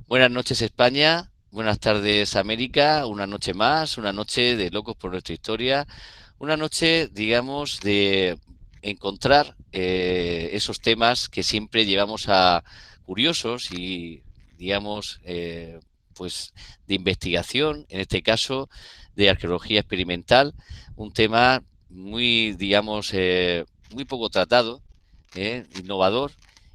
Buenas noches España, buenas tardes América, una noche más, una noche de locos por nuestra historia, una noche, digamos, de encontrar esos temas que siempre llevamos a curiosos y, digamos, pues de investigación, en este caso de arqueología experimental, un tema muy, digamos, muy poco tratado, innovador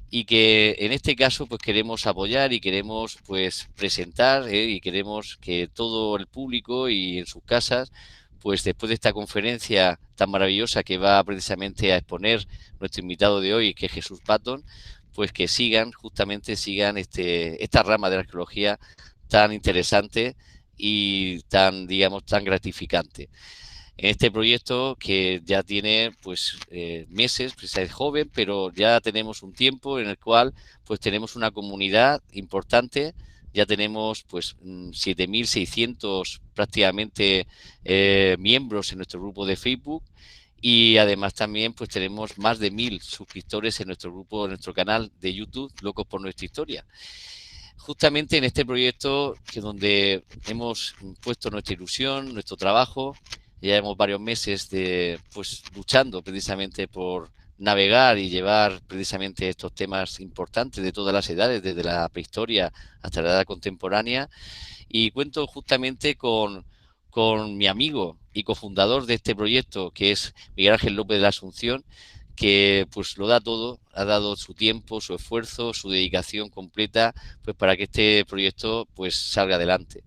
y que en este caso pues queremos apoyar y queremos pues presentar y queremos que todo el público y en sus casas pues después de esta conferencia tan maravillosa que va precisamente a exponer nuestro invitado de hoy, que es Jesús Patton, pues que sigan, justamente sigan esta rama de la arqueología tan interesante y tan, digamos, tan gratificante en este proyecto que ya tiene pues meses, pues es joven, pero ya tenemos un tiempo en el cual pues tenemos una comunidad importante, ya tenemos pues 7.600 prácticamente miembros en nuestro grupo de Facebook y además también pues tenemos más de 1.000 suscriptores en nuestro grupo, en nuestro canal de YouTube, Locos por Nuestra Historia. Justamente en este proyecto que donde hemos puesto nuestra ilusión, nuestro trabajo, ya llevamos varios meses de pues luchando precisamente por navegar y llevar precisamente estos temas importantes de todas las edades, desde la prehistoria hasta la edad contemporánea, y cuento justamente con mi amigo y cofundador de este proyecto, que es Miguel Ángel López de la Asunción, que pues lo da todo, ha dado su tiempo, su esfuerzo, su dedicación completa, pues para que este proyecto pues salga adelante.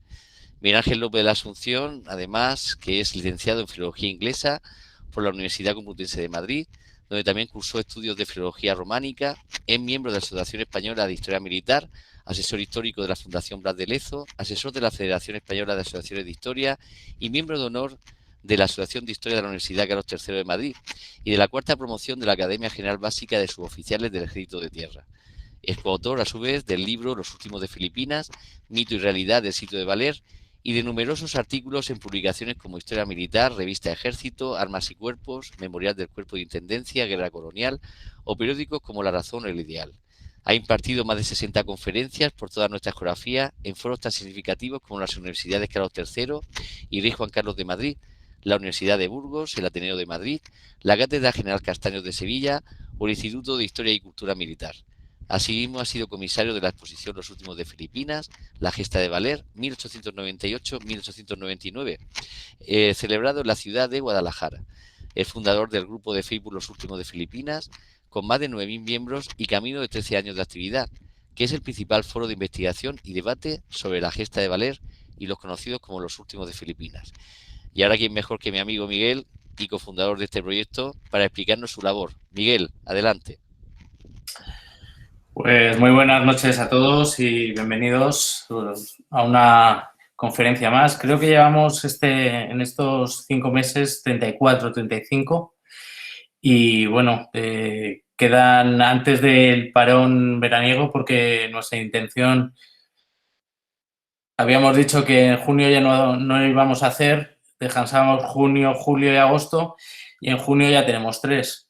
Miguel Ángel López de la Asunción, además, que es licenciado en Filología Inglesa por la Universidad Complutense de Madrid, donde también cursó estudios de Filología Románica, es miembro de la Asociación Española de Historia Militar, asesor histórico de la Fundación Blas de Lezo, asesor de la Federación Española de Asociaciones de Historia y miembro de honor de la Asociación de Historia de la Universidad Carlos III de Madrid y de la cuarta promoción de la Academia General Básica de Suboficiales del Ejército de Tierra. Es coautor, a su vez, del libro Los últimos de Filipinas, mito y realidad del sitio de Valer, y de numerosos artículos en publicaciones como Historia Militar, Revista Ejército, Armas y Cuerpos, Memorial del Cuerpo de Intendencia, Guerra Colonial, o periódicos como La Razón o El Ideal. Ha impartido más de 60 conferencias por toda nuestra geografía en foros tan significativos como las universidades Carlos III y Rey Juan Carlos de Madrid, la Universidad de Burgos, el Ateneo de Madrid, la Cátedra General Castaños de Sevilla o el Instituto de Historia y Cultura Militar. Asimismo, ha sido comisario de la exposición Los últimos de Filipinas, La Gesta de Valer, 1898-1899, celebrado en la ciudad de Guadalajara. Es fundador del grupo de Facebook Los últimos de Filipinas, con más de 9.000 miembros y camino de 13 años de actividad, que es el principal foro de investigación y debate sobre la gesta de Valer y los conocidos como Los últimos de Filipinas. Y ahora, ¿quién mejor que mi amigo Miguel, y cofundador de este proyecto, para explicarnos su labor? Miguel, adelante. Pues muy buenas noches a todos y bienvenidos a una conferencia más. Creo que llevamos en estos 5 meses 34, 35 y bueno, quedan antes del parón veraniego porque nuestra intención, habíamos dicho que en junio ya no íbamos a hacer, descansamos junio, julio y agosto y en junio ya tenemos 3.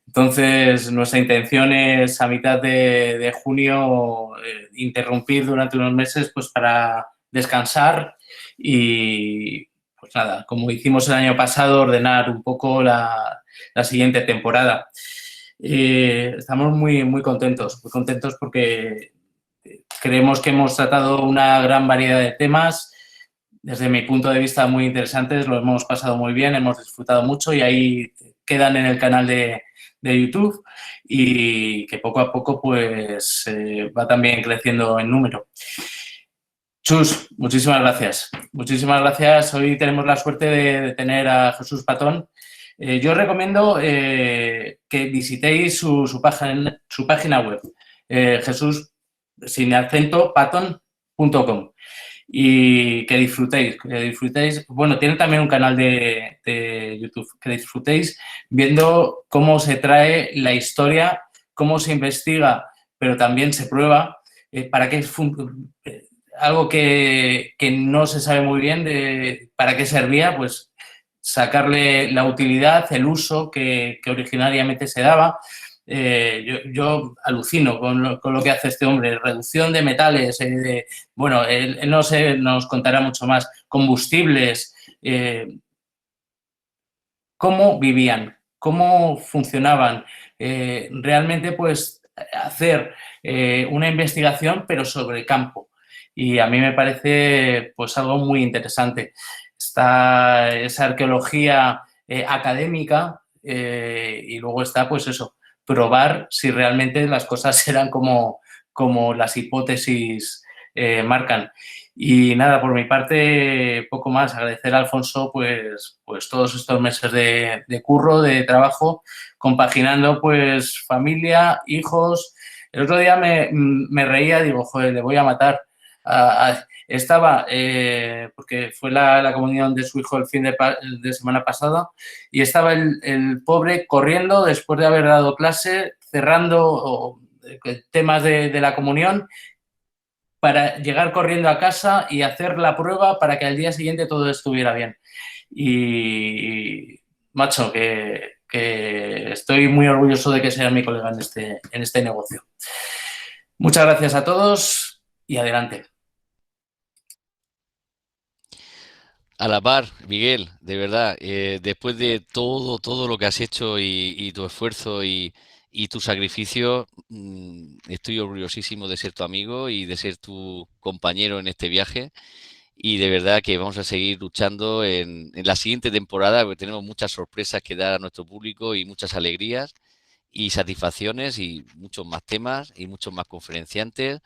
Entonces, nuestra intención es a mitad de junio interrumpir durante unos meses pues para descansar y, pues nada, como hicimos el año pasado, ordenar un poco la siguiente temporada. Estamos muy contentos porque creemos que hemos tratado una gran variedad de temas, desde mi punto de vista muy interesantes, lo hemos pasado muy bien, hemos disfrutado mucho y ahí quedan en el canal de YouTube y que poco a poco pues va también creciendo en número. Chus, muchísimas gracias. Muchísimas gracias. Hoy tenemos la suerte de tener a Jesús Patton. Yo os recomiendo que visitéis su página web, Jesús, sin acento, patton.com. Y que disfrutéis. Bueno, tiene también un canal de YouTube, que disfrutéis viendo cómo se trae la historia, cómo se investiga, pero también se prueba, para qué algo que no se sabe muy bien de para qué servía, pues sacarle la utilidad, el uso que originariamente se daba. yo alucino con lo que hace este hombre, reducción de metales, bueno, él no sé, nos contará mucho más, combustibles, cómo vivían, cómo funcionaban, realmente pues hacer una investigación pero sobre el campo. Y a mí me parece pues algo muy interesante. Está esa arqueología académica y luego está pues eso, probar si realmente las cosas eran como las hipótesis marcan. Y nada, por mi parte, poco más. Agradecer a Alfonso, pues todos estos meses de curro, de trabajo, compaginando, pues, familia, hijos. El otro día me reía, digo, joder, le voy a matar. Estaba, porque fue la comunión de su hijo el fin de semana pasada, y estaba el pobre corriendo después de haber dado clase, cerrando temas de la comunión para llegar corriendo a casa y hacer la prueba para que al día siguiente todo estuviera bien. Y, macho, que estoy muy orgulloso de que sea mi colega en este negocio. Muchas gracias a todos y adelante. A la par, Miguel, de verdad, después de todo lo que has hecho y tu esfuerzo y tu sacrificio, estoy orgullosísimo de ser tu amigo y de ser tu compañero en este viaje. Y de verdad que vamos a seguir luchando en la siguiente temporada, porque tenemos muchas sorpresas que dar a nuestro público y muchas alegrías y satisfacciones y muchos más temas y muchos más conferenciantes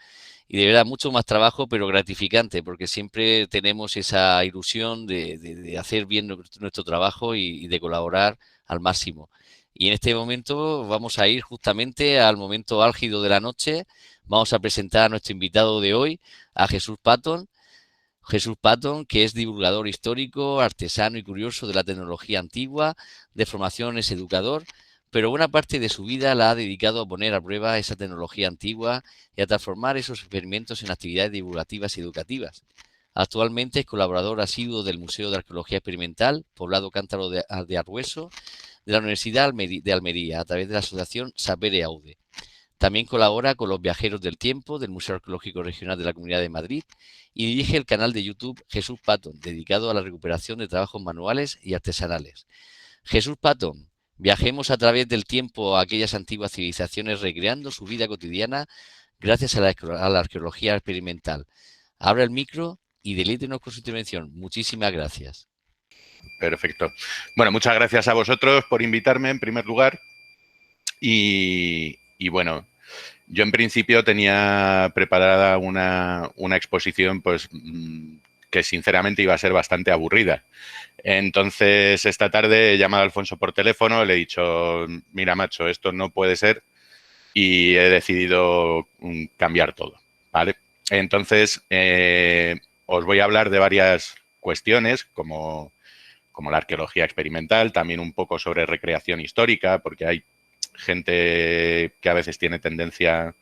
y de verdad mucho más trabajo, pero gratificante, porque siempre tenemos esa ilusión de hacer bien nuestro trabajo y de colaborar al máximo. Y en este momento vamos a ir justamente al momento álgido de la noche. Vamos a presentar a nuestro invitado de hoy, a Jesús Patton. Jesús Patton, que es divulgador histórico, artesano y curioso de la tecnología antigua, de formación es educador, pero buena parte de su vida la ha dedicado a poner a prueba esa tecnología antigua y a transformar esos experimentos en actividades divulgativas y educativas. Actualmente es colaborador asiduo del Museo de Arqueología Experimental, Poblado Cántaro de Arbueso, de la Universidad de Almería, a través de la asociación Sapere Aude. También colabora con los Viajeros del Tiempo del Museo Arqueológico Regional de la Comunidad de Madrid y dirige el canal de YouTube Jesús Patton, dedicado a la recuperación de trabajos manuales y artesanales. Jesús Patton, viajemos a través del tiempo a aquellas antiguas civilizaciones recreando su vida cotidiana gracias a la arqueología experimental. Abra el micro y delítenos con su intervención. Muchísimas gracias. Perfecto. Bueno, muchas gracias a vosotros por invitarme en primer lugar. Y bueno, yo en principio tenía preparada una exposición pues que sinceramente iba a ser bastante aburrida. Entonces, esta tarde he llamado a Alfonso por teléfono, le he dicho, mira, macho, esto no puede ser y he decidido cambiar todo, ¿vale? Entonces, os voy a hablar de varias cuestiones como la arqueología experimental, también un poco sobre recreación histórica, porque hay gente que a veces tiene tendencia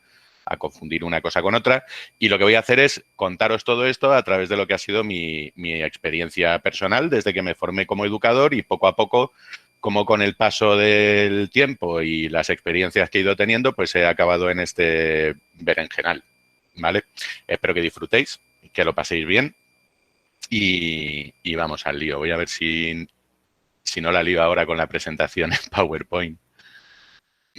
a confundir una cosa con otra. Y lo que voy a hacer es contaros todo esto a través de lo que ha sido mi experiencia personal desde que me formé como educador y poco a poco, como con el paso del tiempo y las experiencias que he ido teniendo, pues he acabado en este berenjenal, ¿vale? Espero que disfrutéis, que lo paséis bien y vamos al lío. Voy a ver si no la lío ahora con la presentación en PowerPoint.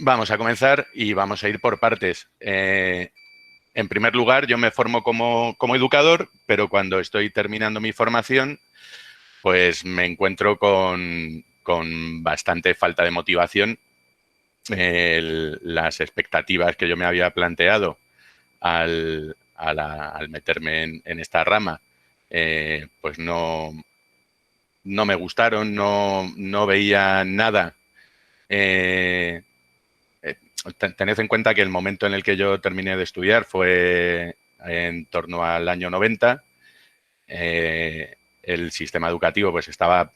Vamos a comenzar y vamos a ir por partes. En primer lugar, yo me formo como educador, pero cuando estoy terminando mi formación, pues me encuentro con bastante falta de motivación. Las expectativas que yo me había planteado al meterme en esta rama, pues no me gustaron, no veía nada. Tened en cuenta que el momento en el que yo terminé de estudiar fue en torno al año 90. El sistema educativo pues estaba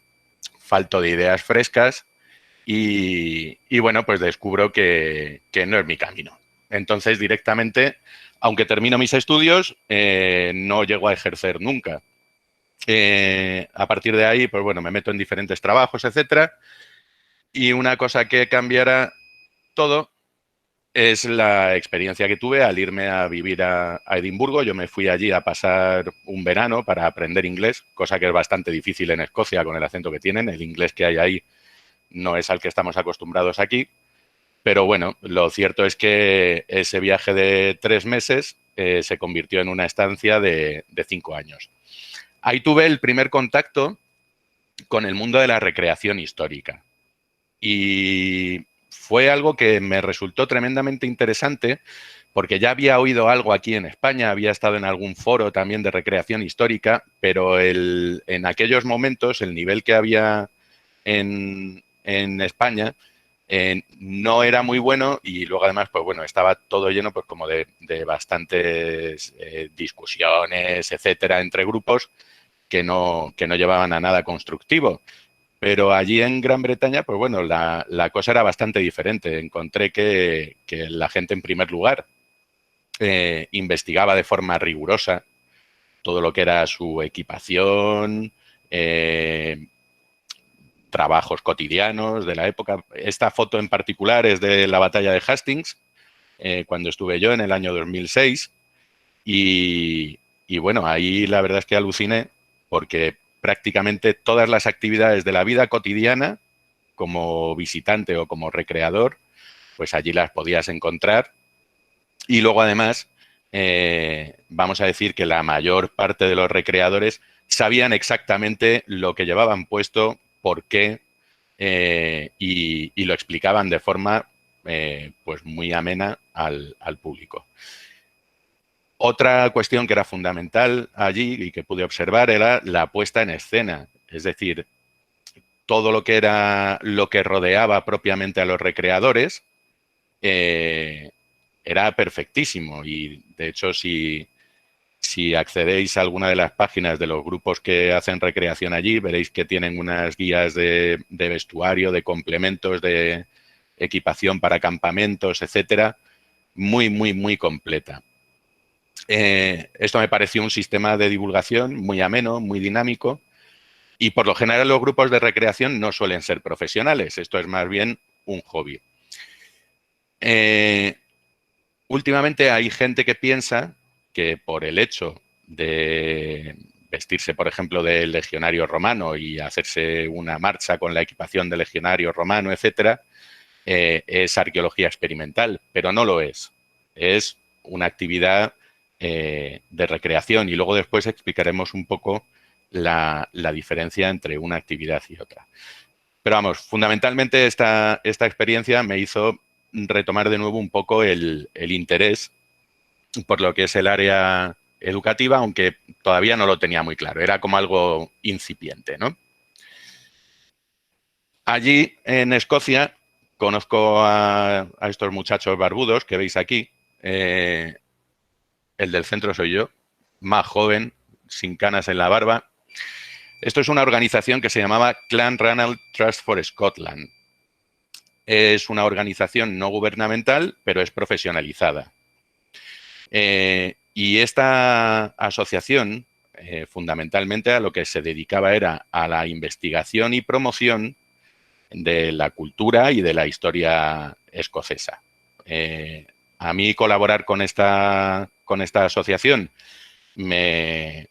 falto de ideas frescas y bueno, pues descubro que no es mi camino. Entonces, directamente, aunque termino mis estudios, no llego a ejercer nunca. A partir de ahí, pues bueno, me meto en diferentes trabajos, etcétera. Y una cosa que cambiará todo es la experiencia que tuve al irme a vivir a Edimburgo. Yo me fui allí a pasar un verano para aprender inglés, cosa que es bastante difícil en Escocia con el acento que tienen. El inglés que hay ahí no es al que estamos acostumbrados aquí. Pero bueno, lo cierto es que ese viaje de 3 meses se convirtió en una estancia de 5 años. Ahí tuve el primer contacto con el mundo de la recreación histórica. Y fue algo que me resultó tremendamente interesante porque ya había oído algo aquí en España, había estado en algún foro también de recreación histórica, pero en aquellos momentos el nivel que había en España no era muy bueno y luego además, pues bueno, estaba todo lleno pues como de bastantes discusiones, etcétera, entre grupos que no llevaban a nada constructivo. Pero allí en Gran Bretaña, pues bueno, la cosa era bastante diferente. Encontré que la gente, en primer lugar, investigaba de forma rigurosa todo lo que era su equipación, trabajos cotidianos de la época. Esta foto en particular es de la batalla de Hastings, cuando estuve yo en el año 2006. Y bueno, ahí la verdad es que aluciné porque prácticamente todas las actividades de la vida cotidiana, como visitante o como recreador, pues allí las podías encontrar. Y luego además, vamos a decir que la mayor parte de los recreadores sabían exactamente lo que llevaban puesto, por qué, y lo explicaban de forma pues muy amena al público. Otra cuestión que era fundamental allí y que pude observar era la puesta en escena, es decir, todo lo que era lo que rodeaba propiamente a los recreadores era perfectísimo y de hecho si accedéis a alguna de las páginas de los grupos que hacen recreación allí, veréis que tienen unas guías de vestuario, de complementos, de equipación para campamentos, etcétera, muy, muy, muy completa. Esto me pareció un sistema de divulgación muy ameno, muy dinámico, y por lo general los grupos de recreación no suelen ser profesionales, esto es más bien un hobby. Últimamente hay gente que piensa que por el hecho de vestirse, por ejemplo, de legionario romano y hacerse una marcha con la equipación de legionario romano, etcétera, es arqueología experimental, pero no lo es. Es una actividad de recreación y luego después explicaremos un poco la diferencia entre una actividad y otra. Pero vamos, fundamentalmente esta experiencia me hizo retomar de nuevo un poco el interés por lo que es el área educativa, aunque todavía no lo tenía muy claro, era como algo incipiente, ¿no? Allí en Escocia conozco a estos muchachos barbudos que veis aquí. El del centro soy yo, más joven, sin canas en la barba. Esto es una organización que se llamaba Clan Ranald Trust for Scotland. Es una organización no gubernamental, pero es profesionalizada. Y esta asociación, fundamentalmente a lo que se dedicaba era a la investigación y promoción de la cultura y de la historia escocesa. A mí colaborar con esta asociación me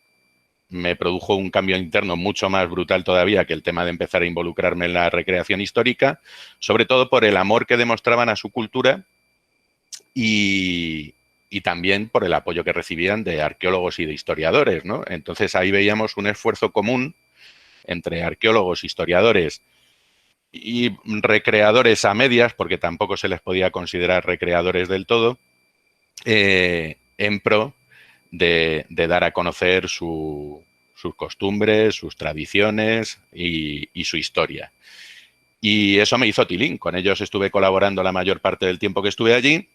produjo un cambio interno mucho más brutal todavía que el tema de empezar a involucrarme en la recreación histórica, sobre todo por el amor que demostraban a su cultura y también por el apoyo que recibían de arqueólogos y de historiadores, ¿no? Entonces ahí veíamos un esfuerzo común entre arqueólogos, historiadores y recreadores a medias, porque tampoco se les podía considerar recreadores del todo, en pro de dar a conocer sus costumbres, sus tradiciones y su historia. Y eso me hizo tilín. Con ellos estuve colaborando la mayor parte del tiempo que estuve allí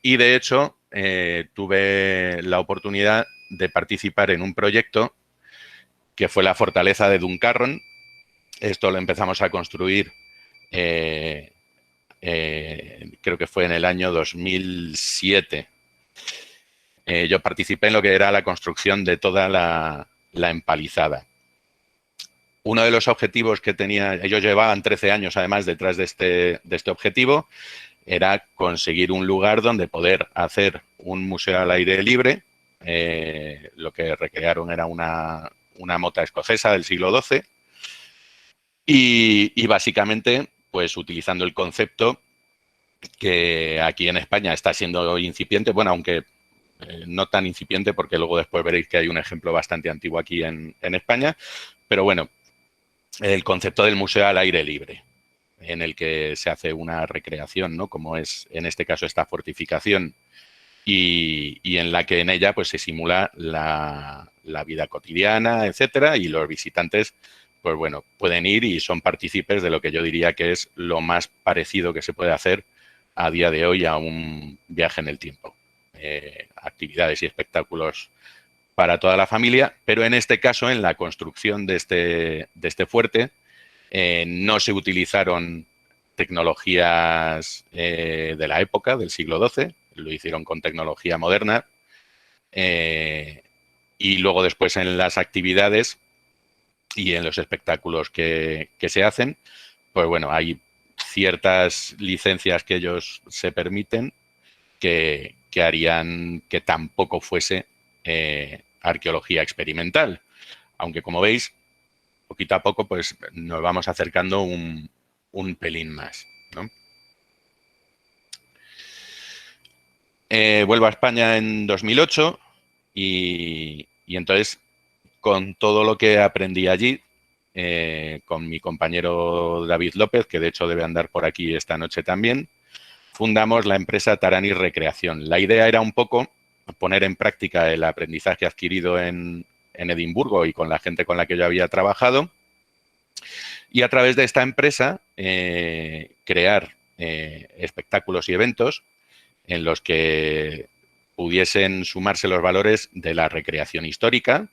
y, de hecho, tuve la oportunidad de participar en un proyecto que fue la fortaleza de Duncarron. Esto lo empezamos a construir, creo que fue en el año 2007. Yo participé en lo que era la construcción de toda la empalizada. Uno de los objetivos que tenía, ellos llevaban 13 años además detrás de este objetivo, era conseguir un lugar donde poder hacer un museo al aire libre. Lo que recrearon era una mota escocesa del siglo XII y básicamente, pues utilizando el concepto que aquí en España está siendo incipiente, bueno, aunque no tan incipiente porque luego después veréis que hay un ejemplo bastante antiguo aquí en España, pero bueno, el concepto del museo al aire libre, en el que se hace una recreación, ¿no? Como es en este caso esta fortificación y en la que en ella pues se simula la vida cotidiana, etcétera, y los visitantes pues bueno, pueden ir y son partícipes de lo que yo diría que es lo más parecido que se puede hacer a día de hoy a un viaje en el tiempo. Actividades y espectáculos para toda la familia, pero en este caso, en la construcción de este fuerte, no se utilizaron tecnologías de la época, del siglo XII, lo hicieron con tecnología moderna, y luego después en las actividades y en los espectáculos que se hacen, pues bueno, hay ciertas licencias que ellos se permiten que harían que tampoco fuese arqueología experimental. Aunque, como veis, poquito a poco pues nos vamos acercando un pelín más, ¿no? Vuelvo a España en 2008 y entonces, con todo lo que aprendí allí, con mi compañero David López, que de hecho debe andar por aquí esta noche también, fundamos la empresa Tarani Recreación. La idea era un poco poner en práctica el aprendizaje adquirido en Edimburgo y con la gente con la que yo había trabajado, y a través de esta empresa crear espectáculos y eventos en los que pudiesen sumarse los valores de la recreación histórica,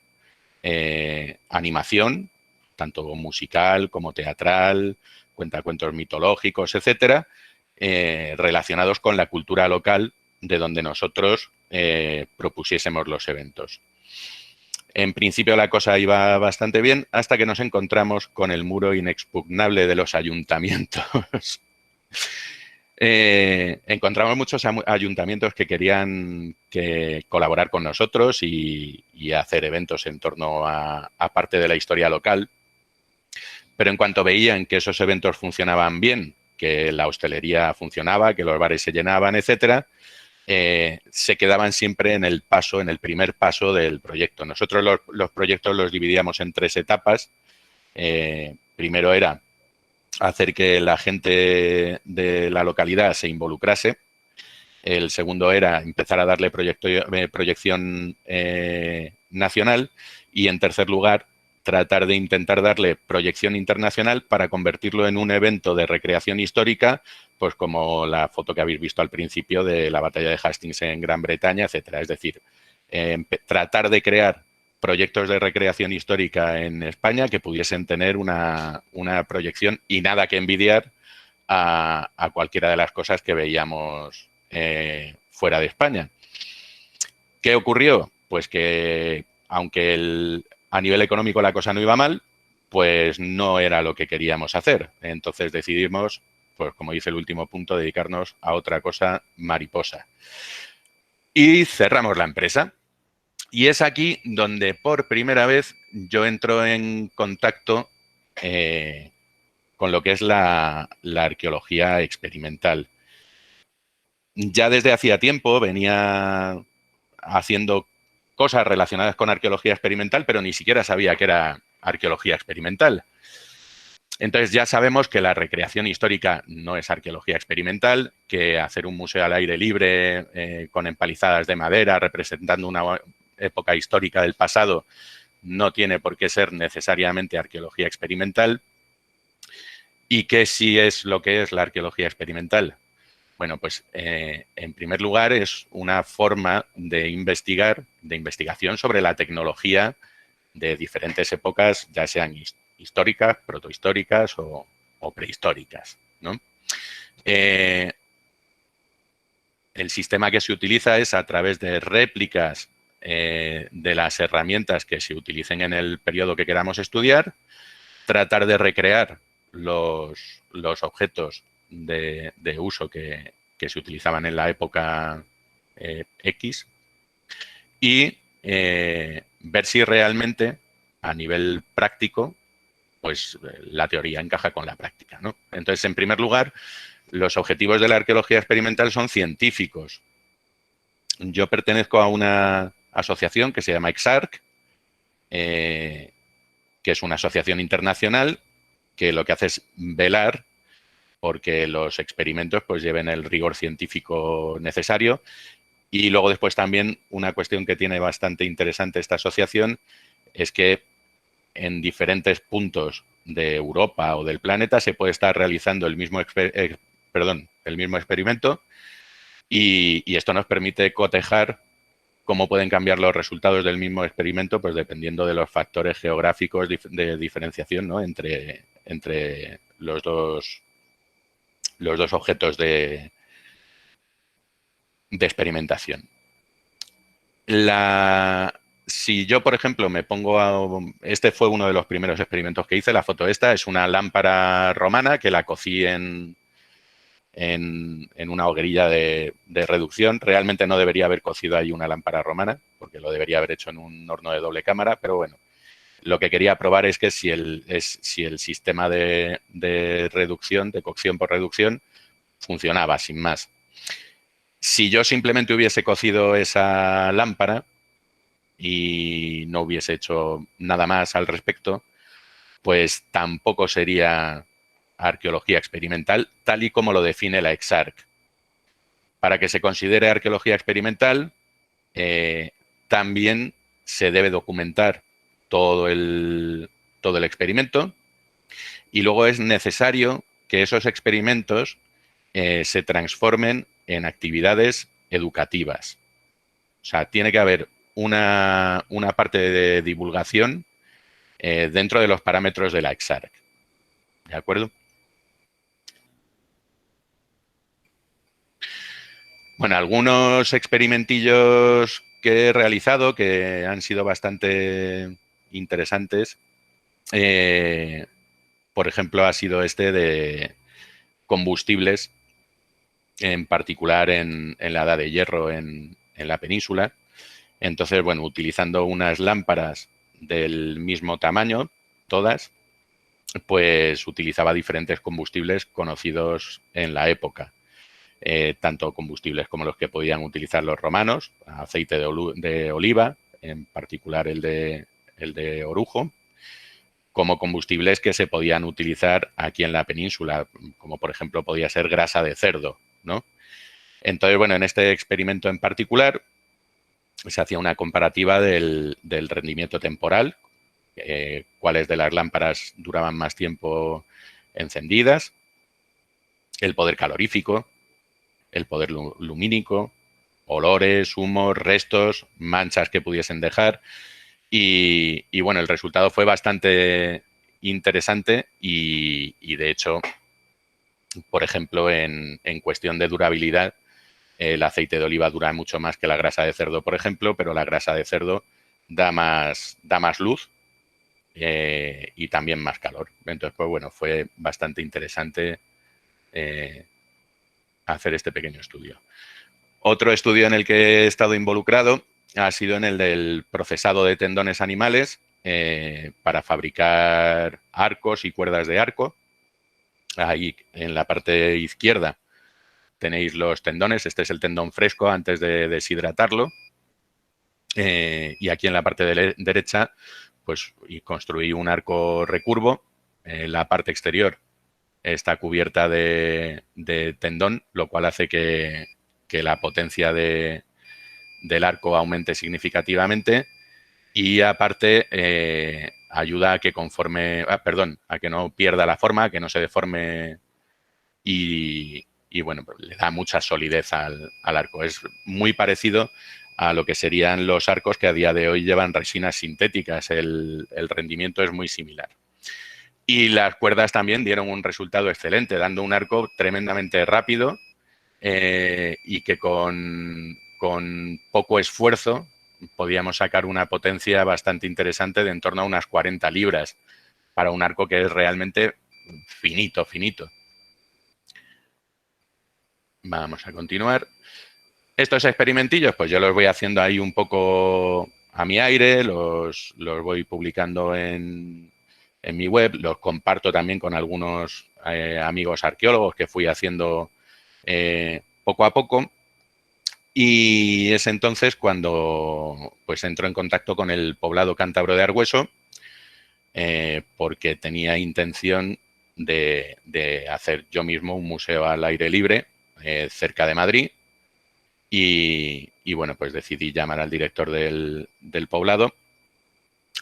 animación, tanto musical como teatral, cuentacuentos mitológicos, etcétera, relacionados con la cultura local de donde nosotros propusiésemos los eventos. En principio la cosa iba bastante bien hasta que nos encontramos con el muro inexpugnable de los ayuntamientos. Encontramos muchos ayuntamientos que querían colaborar con nosotros y hacer eventos en torno a parte de la historia local, pero en cuanto veían que esos eventos funcionaban bien, que la hostelería funcionaba, que los bares se llenaban, etcétera, se quedaban siempre en el primer paso del proyecto. Nosotros los proyectos los dividíamos en 3 etapas. Primero era hacer que la gente de la localidad se involucrase. El segundo era empezar a darle proyección nacional. Y en tercer lugar, tratar de intentar darle proyección internacional para convertirlo en un evento de recreación histórica, pues como la foto que habéis visto al principio de la batalla de Hastings en Gran Bretaña, etcétera. Es decir, tratar de crear proyectos de recreación histórica en España que pudiesen tener una proyección y nada que envidiar a cualquiera de las cosas que veíamos fuera de España. ¿Qué ocurrió? Pues que aunque a nivel económico la cosa no iba mal, pues no era lo que queríamos hacer. Entonces decidimos, pues como dice el último punto, dedicarnos a otra cosa mariposa. Y cerramos la empresa. Y es aquí donde por primera vez yo entro en contacto con lo que es la arqueología experimental. Ya desde hacía tiempo venía haciendo cosas relacionadas con arqueología experimental, pero ni siquiera sabía que era arqueología experimental. Entonces ya sabemos que la recreación histórica no es arqueología experimental, que hacer un museo al aire libre con empalizadas de madera representando una época histórica del pasado no tiene por qué ser necesariamente arqueología experimental. ¿Y qué sí es lo que es la arqueología experimental? Bueno, pues en primer lugar es una forma de investigación sobre la tecnología de diferentes épocas, ya sean históricas, protohistóricas o prehistóricas, ¿no? El sistema que se utiliza es a través de réplicas de las herramientas que se utilicen en el periodo que queramos estudiar, tratar de recrear los objetos de uso que que se utilizaban en la época X y ver si realmente a nivel práctico pues la teoría encaja con la práctica, ¿no? Entonces, en primer lugar, los objetivos de la arqueología experimental son científicos. Yo pertenezco a una asociación que se llama EXARC, que es una asociación internacional que lo que hace es velar porque los experimentos pues lleven el rigor científico necesario. Y luego después también una cuestión que tiene bastante interesante esta asociación es que en diferentes puntos de Europa o del planeta se puede estar realizando el mismo experimento y esto nos permite cotejar cómo pueden cambiar los resultados del mismo experimento, pues dependiendo de los factores geográficos de diferenciación, ¿no? entre los dos objetos de experimentación. Si yo, por ejemplo, me pongo este fue uno de los primeros experimentos que hice. La foto esta es una lámpara romana que la cocí en una hoguerilla de reducción. Realmente no debería haber cocido ahí una lámpara romana, porque lo debería haber hecho en un horno de doble cámara, pero bueno, lo que quería probar es que si el sistema de reducción, de cocción por reducción, funcionaba sin más. Si yo simplemente hubiese cocido esa lámpara y no hubiese hecho nada más al respecto, pues tampoco sería arqueología experimental, tal y como lo define la EXARC. Para que se considere arqueología experimental, también se debe documentar todo el experimento y luego es necesario que esos experimentos se transformen en actividades educativas. O sea, tiene que haber una parte de divulgación dentro de los parámetros de la EXARC. ¿De acuerdo? Bueno, algunos experimentillos que he realizado que han sido bastante interesantes. Por ejemplo, ha sido este de combustibles, en particular en la Edad de Hierro en la península. Entonces, bueno, utilizando unas lámparas del mismo tamaño, todas, pues utilizaba diferentes combustibles conocidos en la época. Tanto combustibles como los que podían utilizar los romanos, aceite de oliva, en particular el de orujo, como combustibles que se podían utilizar aquí en la península, como por ejemplo podía ser grasa de cerdo, ¿no? Entonces, bueno, en este experimento en particular se hacía una comparativa del rendimiento temporal, cuáles de las lámparas duraban más tiempo encendidas, el poder calorífico, el poder lumínico, olores, humos, restos, manchas que pudiesen dejar. Y bueno, el resultado fue bastante interesante y de hecho, por ejemplo, en cuestión de durabilidad, el aceite de oliva dura mucho más que la grasa de cerdo, por ejemplo, pero la grasa de cerdo da más luz y también más calor. Entonces, pues bueno, fue bastante interesante hacer este pequeño estudio. Otro estudio en el que he estado involucrado ha sido en el del procesado de tendones animales para fabricar arcos y cuerdas de arco. Ahí en la parte izquierda tenéis los tendones. Este es el tendón fresco antes de deshidratarlo. Y aquí en la parte derecha, pues construí un arco recurvo. La parte exterior está cubierta de tendón, lo cual hace que la potencia del arco aumente significativamente y aparte ayuda a que a que no pierda la forma, a que no se deforme y bueno, pues le da mucha solidez al arco. Es muy parecido a lo que serían los arcos que a día de hoy llevan resinas sintéticas. El rendimiento es muy similar. Y las cuerdas también dieron un resultado excelente, dando un arco tremendamente rápido y que con poco esfuerzo podíamos sacar una potencia bastante interesante de en torno a unas 40 libras para un arco que es realmente finito, finito. Vamos a continuar. Estos experimentillos, pues yo los voy haciendo ahí un poco a mi aire, los voy publicando en mi web, los comparto también con algunos amigos arqueólogos que fui haciendo poco a poco. Y es entonces cuando pues entro en contacto con el poblado cántabro de Argüeso, porque tenía intención de hacer yo mismo un museo al aire libre cerca de Madrid. Y bueno, pues decidí llamar al director del poblado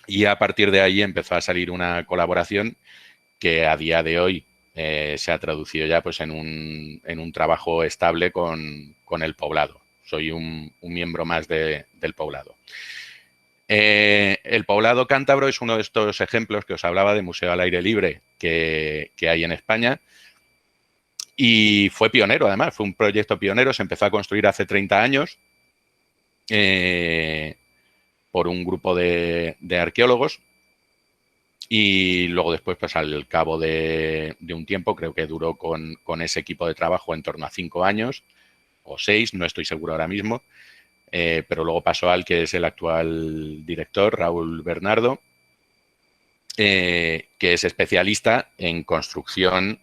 y a partir de ahí empezó a salir una colaboración que a día de hoy se ha traducido ya pues en un trabajo estable con el poblado. Soy un miembro más del poblado. El poblado cántabro es uno de estos ejemplos que os hablaba de museo al aire libre que hay en España. Y fue pionero, además, fue un proyecto pionero, se empezó a construir hace 30 años por un grupo de arqueólogos y luego después, pues al cabo de un tiempo, creo que duró con ese equipo de trabajo en torno a 5 años o 6, no estoy seguro ahora mismo, pero luego pasó al que es el actual director, Raúl Bernardo, que es especialista en construcción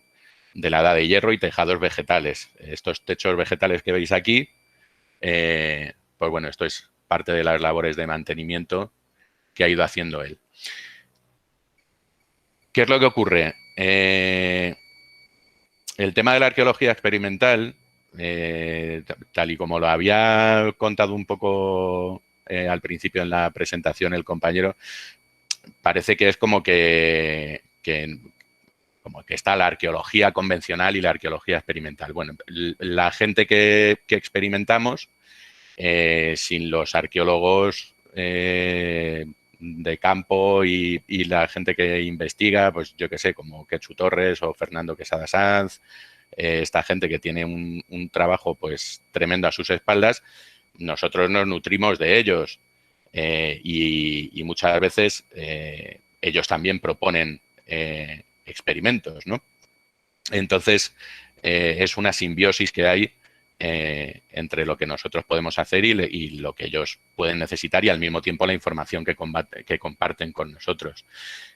de la Edad de Hierro y tejados vegetales. Estos techos vegetales que veis aquí, pues bueno, esto es parte de las labores de mantenimiento que ha ido haciendo él. ¿Qué es lo que ocurre? El tema de la arqueología experimental, tal y como lo había contado un poco al principio en la presentación el compañero, parece que es como que está la arqueología convencional y la arqueología experimental. Bueno, la gente que experimentamos, sin los arqueólogos de campo y la gente que investiga, pues yo que sé, como Quechu Torres o Fernando Quesada Sanz, esta gente que tiene un trabajo pues tremendo a sus espaldas, nosotros nos nutrimos de ellos y muchas veces ellos también proponen experimentos, ¿no? Entonces, es una simbiosis que hay entre lo que nosotros podemos hacer y lo que ellos pueden necesitar y al mismo tiempo la información que comparten con nosotros.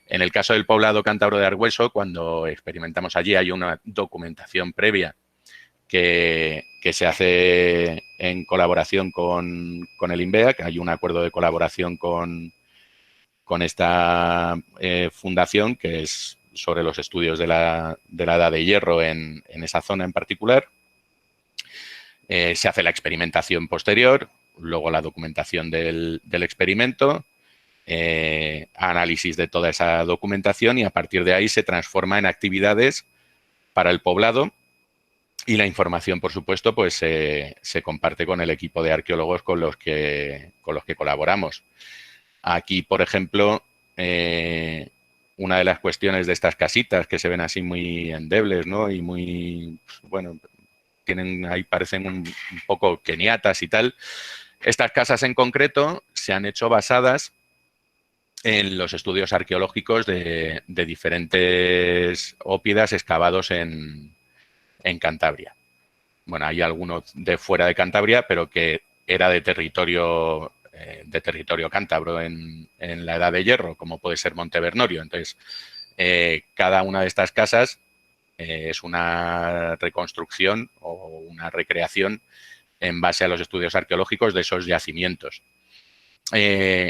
En el caso del poblado cántabro de Argüeso, cuando experimentamos allí hay una documentación previa que se hace en colaboración con el INVEA, que hay un acuerdo de colaboración con esta fundación que es sobre los estudios de la Edad de Hierro en esa zona en particular. Se hace la experimentación posterior, luego la documentación del experimento, análisis de toda esa documentación y a partir de ahí se transforma en actividades para el poblado y la información, por supuesto, pues se comparte con el equipo de arqueólogos con los que colaboramos. Aquí, por ejemplo, una de las cuestiones de estas casitas que se ven así muy endebles, ¿no? Y muy, bueno, ahí parecen un poco keniatas y tal. Estas casas en concreto se han hecho basadas en los estudios arqueológicos de diferentes ópidas excavados en Cantabria. Bueno, hay algunos de fuera de Cantabria, pero que era de territorio cántabro en la Edad de Hierro, como puede ser Montevernorio. Entonces, cada una de estas casas es una reconstrucción o una recreación en base a los estudios arqueológicos de esos yacimientos.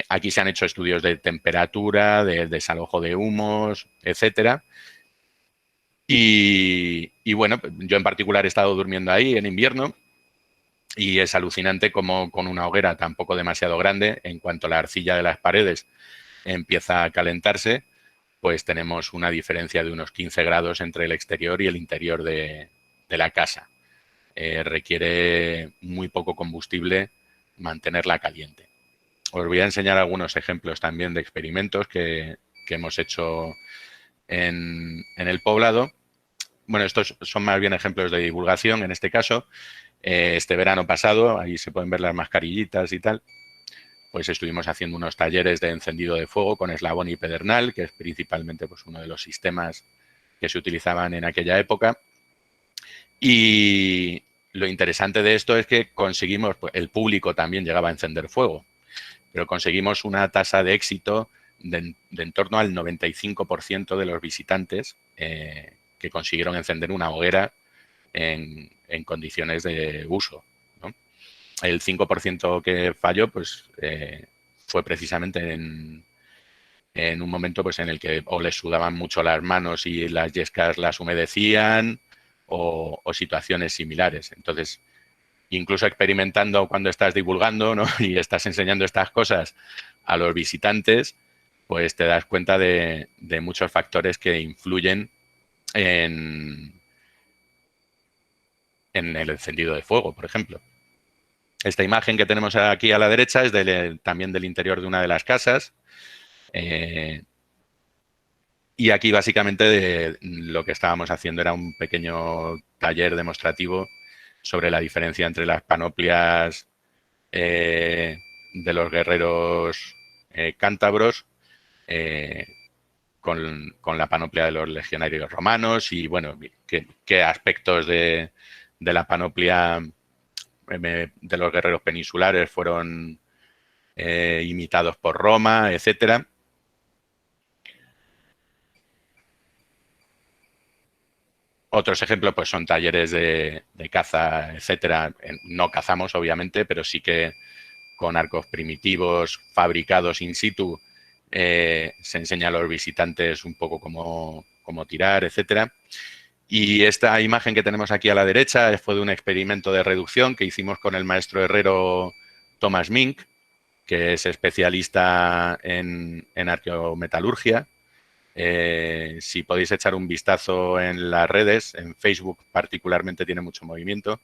Aquí se han hecho estudios de temperatura, de desalojo de humos, etcétera. Y bueno, yo en particular he estado durmiendo ahí en invierno y es alucinante como con una hoguera tampoco demasiado grande, en cuanto la arcilla de las paredes empieza a calentarse, pues tenemos una diferencia de unos 15 grados entre el exterior y el interior de la casa. Requiere muy poco combustible mantenerla caliente. Os voy a enseñar algunos ejemplos también de experimentos que hemos hecho en el poblado. Bueno, estos son más bien ejemplos de divulgación en este caso. Este verano pasado, ahí se pueden ver las mascarillitas y tal, pues estuvimos haciendo unos talleres de encendido de fuego con eslabón y pedernal, que es principalmente pues, uno de los sistemas que se utilizaban en aquella época. Y lo interesante de esto es que conseguimos, pues, el público también llegaba a encender fuego, pero conseguimos una tasa de éxito de en torno al 95% de los visitantes que consiguieron encender una hoguera en condiciones de uso, ¿no? El 5% que falló, pues fue precisamente en un momento pues en el que o les sudaban mucho las manos y las yescas las humedecían o situaciones similares. Entonces, incluso experimentando cuando estás divulgando, ¿no? Y estás enseñando estas cosas a los visitantes, pues te das cuenta de muchos factores que influyen en, en el encendido de fuego, por ejemplo. Esta imagen que tenemos aquí a la derecha es también del interior de una de las casas. Y aquí básicamente lo que estábamos haciendo era un pequeño taller demostrativo sobre la diferencia entre las panoplias de los guerreros cántabros con la panoplia de los legionarios romanos y, bueno, qué aspectos de la panoplia de los guerreros peninsulares fueron imitados por Roma, etcétera. Otros ejemplos pues son talleres de caza, etcétera. No cazamos, obviamente, pero sí que con arcos primitivos fabricados in situ se enseña a los visitantes un poco cómo tirar, etcétera. Y esta imagen que tenemos aquí a la derecha fue de un experimento de reducción que hicimos con el maestro herrero Thomas Mink, que es especialista en arqueometalurgia. Si podéis echar un vistazo en las redes, en Facebook particularmente tiene mucho movimiento.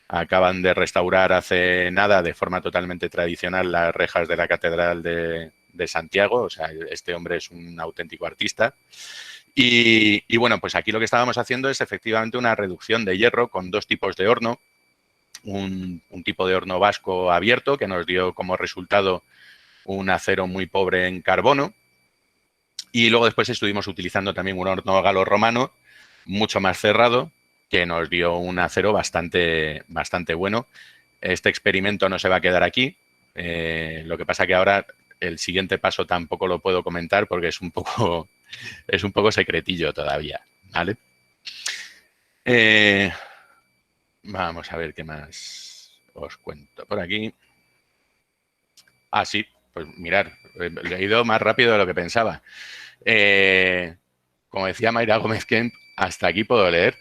Acaban de restaurar hace nada, de forma totalmente tradicional, las rejas de la Catedral de Santiago. O sea, este hombre es un auténtico artista. Y bueno, pues aquí lo que estábamos haciendo es efectivamente una reducción de hierro con dos tipos de horno. Un tipo de horno vasco abierto que nos dio como resultado un acero muy pobre en carbono. Y luego después estuvimos utilizando también un horno galo-romano mucho más cerrado que nos dio un acero bastante bueno. Este experimento no se va a quedar aquí. Lo que pasa que ahora el siguiente paso tampoco lo puedo comentar porque es un poco secretillo todavía, ¿vale? Vamos a ver qué más os cuento por aquí. Ah, sí, pues mirar, he ido más rápido de lo que pensaba. Como decía Mayra Gómez Kemp, hasta aquí puedo leer.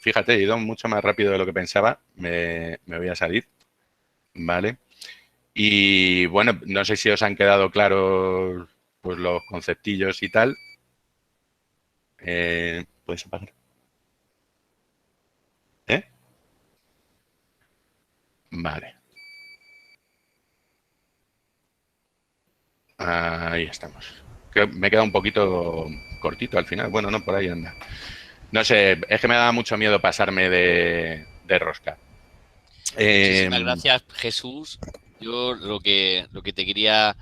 Fíjate, he ido mucho más rápido de lo que pensaba. Me voy a salir, ¿vale? Y bueno, no sé si os han quedado claros pues, los conceptillos y tal. ¿Puedes apagar? ¿Eh? Vale. Ahí estamos. Me he quedado un poquito cortito al final. Bueno, no, por ahí anda. No sé, es que me da mucho miedo pasarme de rosca. Muchísimas gracias, Jesús. Yo lo que te quería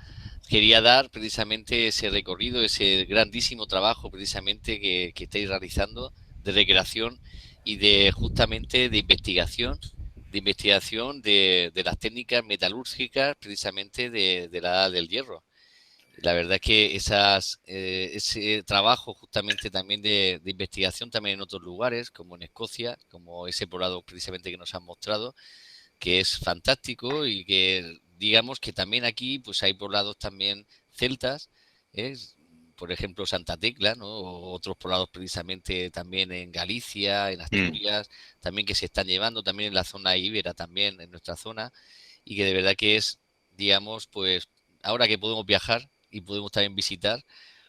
dar precisamente ese recorrido, ese grandísimo trabajo precisamente que estáis realizando de recreación y de justamente de investigación de las técnicas metalúrgicas precisamente de la Edad del Hierro. La verdad es que ese trabajo justamente también de investigación también en otros lugares, como en Escocia, como ese poblado precisamente que nos han mostrado, que es fantástico y que digamos que también aquí pues hay poblados también celtas, ¿eh? Por ejemplo Santa Tecla, ¿no? O otros poblados precisamente también en Galicia, en Asturias, también que se están llevando, también en la zona ibera, también en nuestra zona, y que de verdad que es, digamos, pues ahora que podemos viajar y podemos también visitar,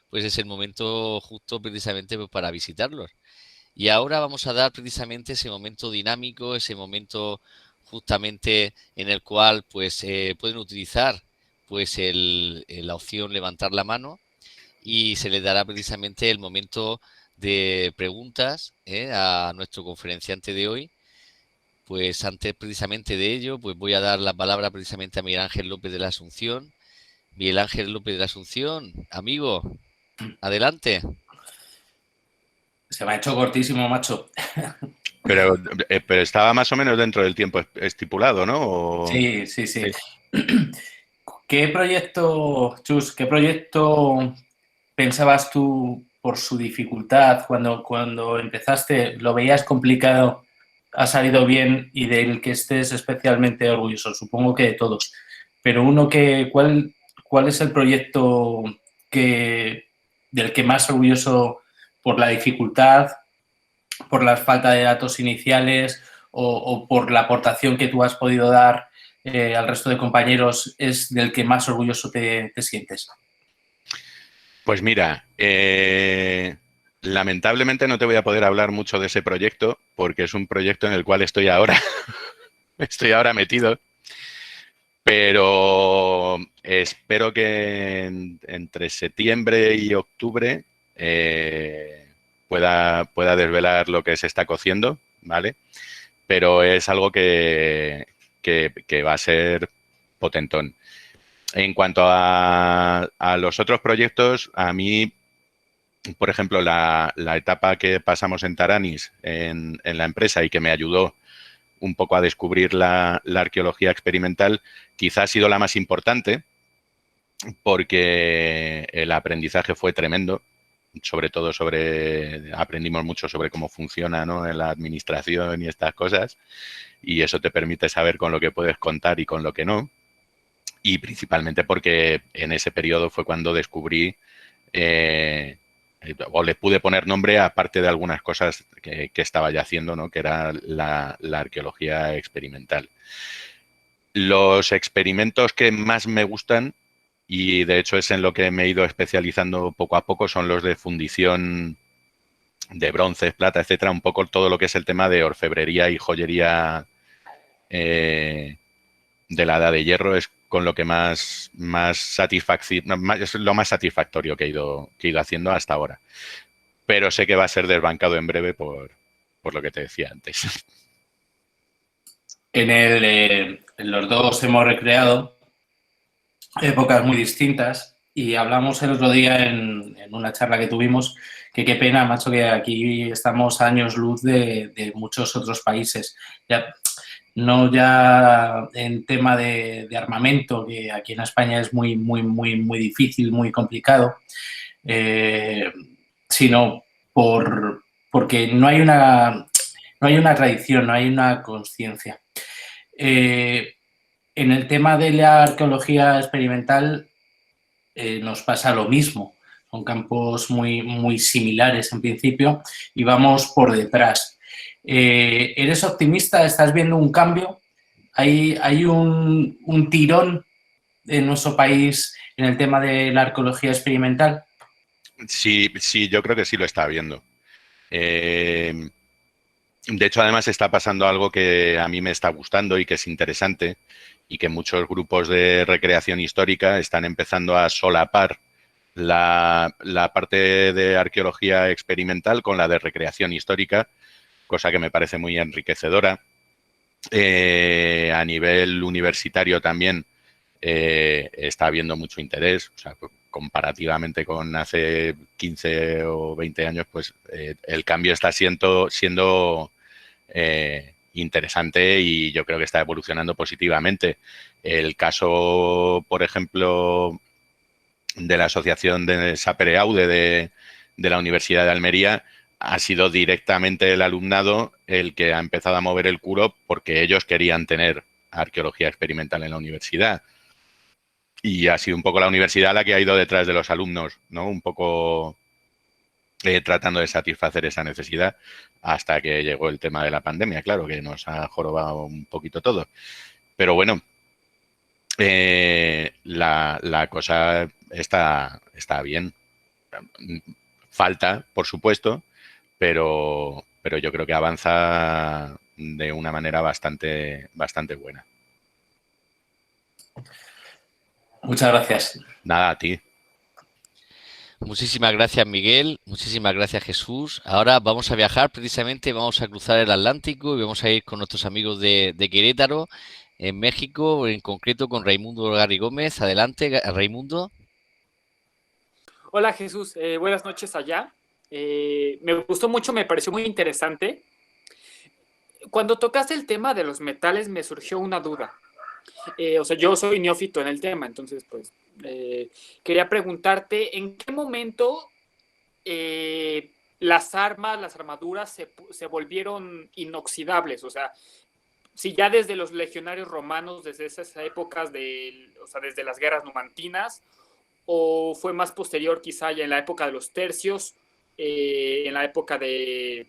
pues es el momento justo precisamente pues, para visitarlos. Y ahora vamos a dar precisamente ese momento dinámico, ese momento justamente en el cual pues pueden utilizar pues la opción levantar la mano y se les dará precisamente el momento de preguntas a nuestro conferenciante de hoy. Pues antes precisamente de ello, pues voy a dar la palabra precisamente a Miguel Ángel López de la Asunción. Miguel Ángel López de la Asunción, amigo, adelante. Se me ha hecho cortísimo, macho. Pero estaba más o menos dentro del tiempo estipulado, ¿no? Sí, sí, sí. ¿Qué proyecto, Chus, qué proyecto pensabas tú por su dificultad cuando empezaste? ¿Lo veías complicado? ¿Ha salido bien y del que estés especialmente orgulloso? Supongo que de todos. Pero ¿cuál es el proyecto del que más orgulloso por la dificultad, por la falta de datos iniciales o por la aportación que tú has podido dar al resto de compañeros, es del que más orgulloso te sientes? Pues mira, lamentablemente no te voy a poder hablar mucho de ese proyecto porque es un proyecto en el cual estoy ahora, estoy ahora metido, pero espero que entre septiembre y octubre pueda desvelar lo que se está cociendo, ¿vale? Pero es algo que va a ser potentón. En cuanto a los otros proyectos, a mí, por ejemplo, la etapa que pasamos en Taranis, en la empresa, y que me ayudó un poco a descubrir la arqueología experimental, quizá ha sido la más importante porque el aprendizaje fue tremendo, sobre todo aprendimos mucho sobre cómo funciona, ¿no?, en la administración y estas cosas, y eso te permite saber con lo que puedes contar y con lo que no. Y principalmente porque en ese periodo fue cuando descubrí o le pude poner nombre a parte de algunas cosas que estaba ya haciendo, ¿no?, que era la arqueología experimental. Los experimentos que más me gustan, y de hecho es en lo que me he ido especializando poco a poco, son los de fundición de bronces, plata, etcétera, un poco todo lo que es el tema de orfebrería y joyería de la Edad de Hierro es con lo que más es lo más satisfactorio que he ido haciendo hasta ahora. Pero sé que va a ser desbancado en breve por lo que te decía antes. En los dos hemos recreado épocas muy distintas y hablamos el otro día en una charla que tuvimos que qué pena, macho, que aquí estamos a años luz de muchos otros países. No ya en tema de armamento, que aquí en España es muy, muy, muy, muy difícil, muy complicado, sino porque no hay una tradición, no hay una conciencia. En el tema de la arqueología experimental nos pasa lo mismo. Son campos muy, muy similares en principio y vamos por detrás. ¿Eres optimista? ¿Estás viendo un cambio? ¿Hay un tirón en nuestro país en el tema de la arqueología experimental? Sí, sí, yo creo que sí lo está viendo. De hecho, además está pasando algo que a mí me está gustando y que es interesante y que muchos grupos de recreación histórica están empezando a solapar la parte de arqueología experimental con la de recreación histórica, cosa que me parece muy enriquecedora. A nivel universitario también está habiendo mucho interés, o sea, comparativamente con hace 15 o 20 años, pues el cambio está siendo interesante y yo creo que está evolucionando positivamente. El caso, por ejemplo, de la Asociación de Sapere Aude de la Universidad de Almería ha sido directamente el alumnado el que ha empezado a mover el culo porque ellos querían tener arqueología experimental en la universidad. Y ha sido un poco la universidad la que ha ido detrás de los alumnos, ¿no? Un poco tratando de satisfacer esa necesidad hasta que llegó el tema de la pandemia, claro, que nos ha jorobado un poquito todo. Pero bueno, la cosa está bien. Falta, por supuesto, pero yo creo que avanza de una manera bastante buena. Muchas gracias. Nada, a ti. Muchísimas gracias, Miguel. Muchísimas gracias, Jesús. Ahora vamos a viajar, precisamente vamos a cruzar el Atlántico y vamos a ir con nuestros amigos de Querétaro, en México, en concreto con Raimundo Garri Gómez. Adelante, Raimundo. Hola Jesús, buenas noches allá. Me gustó mucho, me pareció muy interesante. Cuando tocaste el tema de los metales me surgió una duda. O sea, yo soy neófito en el tema, entonces, pues, quería preguntarte, ¿en qué momento las armas, las armaduras se volvieron inoxidables? O sea, si ya desde los legionarios romanos, desde esas épocas, o sea, desde las guerras numantinas, o fue más posterior quizá ya en la época de los tercios, en la época de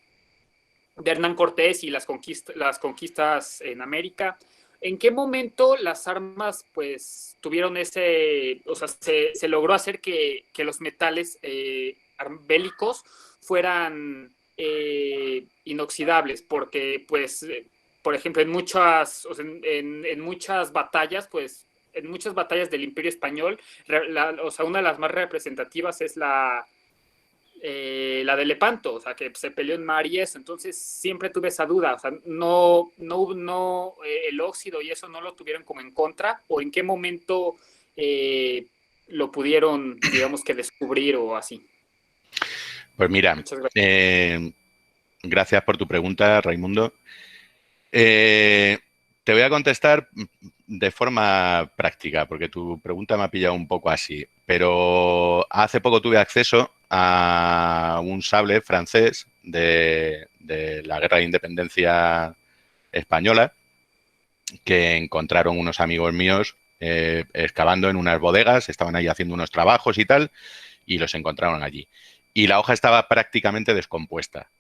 Hernán Cortés y las conquistas en América. ¿En qué momento las armas pues tuvieron o sea, se logró hacer que los metales bélicos fueran inoxidables? Porque pues, por ejemplo, o sea, en muchas batallas, pues, en muchas batallas del Imperio Español, o sea, una de las más representativas es la de Lepanto, o sea, que se peleó en mar y eso. Entonces siempre tuve esa duda, o sea, no el óxido y eso no lo tuvieron como en contra, o en qué momento lo pudieron, digamos que descubrir o así. Pues mira, Muchas gracias. Gracias por tu pregunta, Raimundo. Te voy a contestar de forma práctica, porque tu pregunta me ha pillado un poco así. Pero hace poco tuve acceso a un sable francés de la Guerra de Independencia Española que encontraron unos amigos míos excavando en unas bodegas, estaban ahí haciendo unos trabajos y tal, y los encontraron allí. Y la hoja estaba prácticamente descompuesta.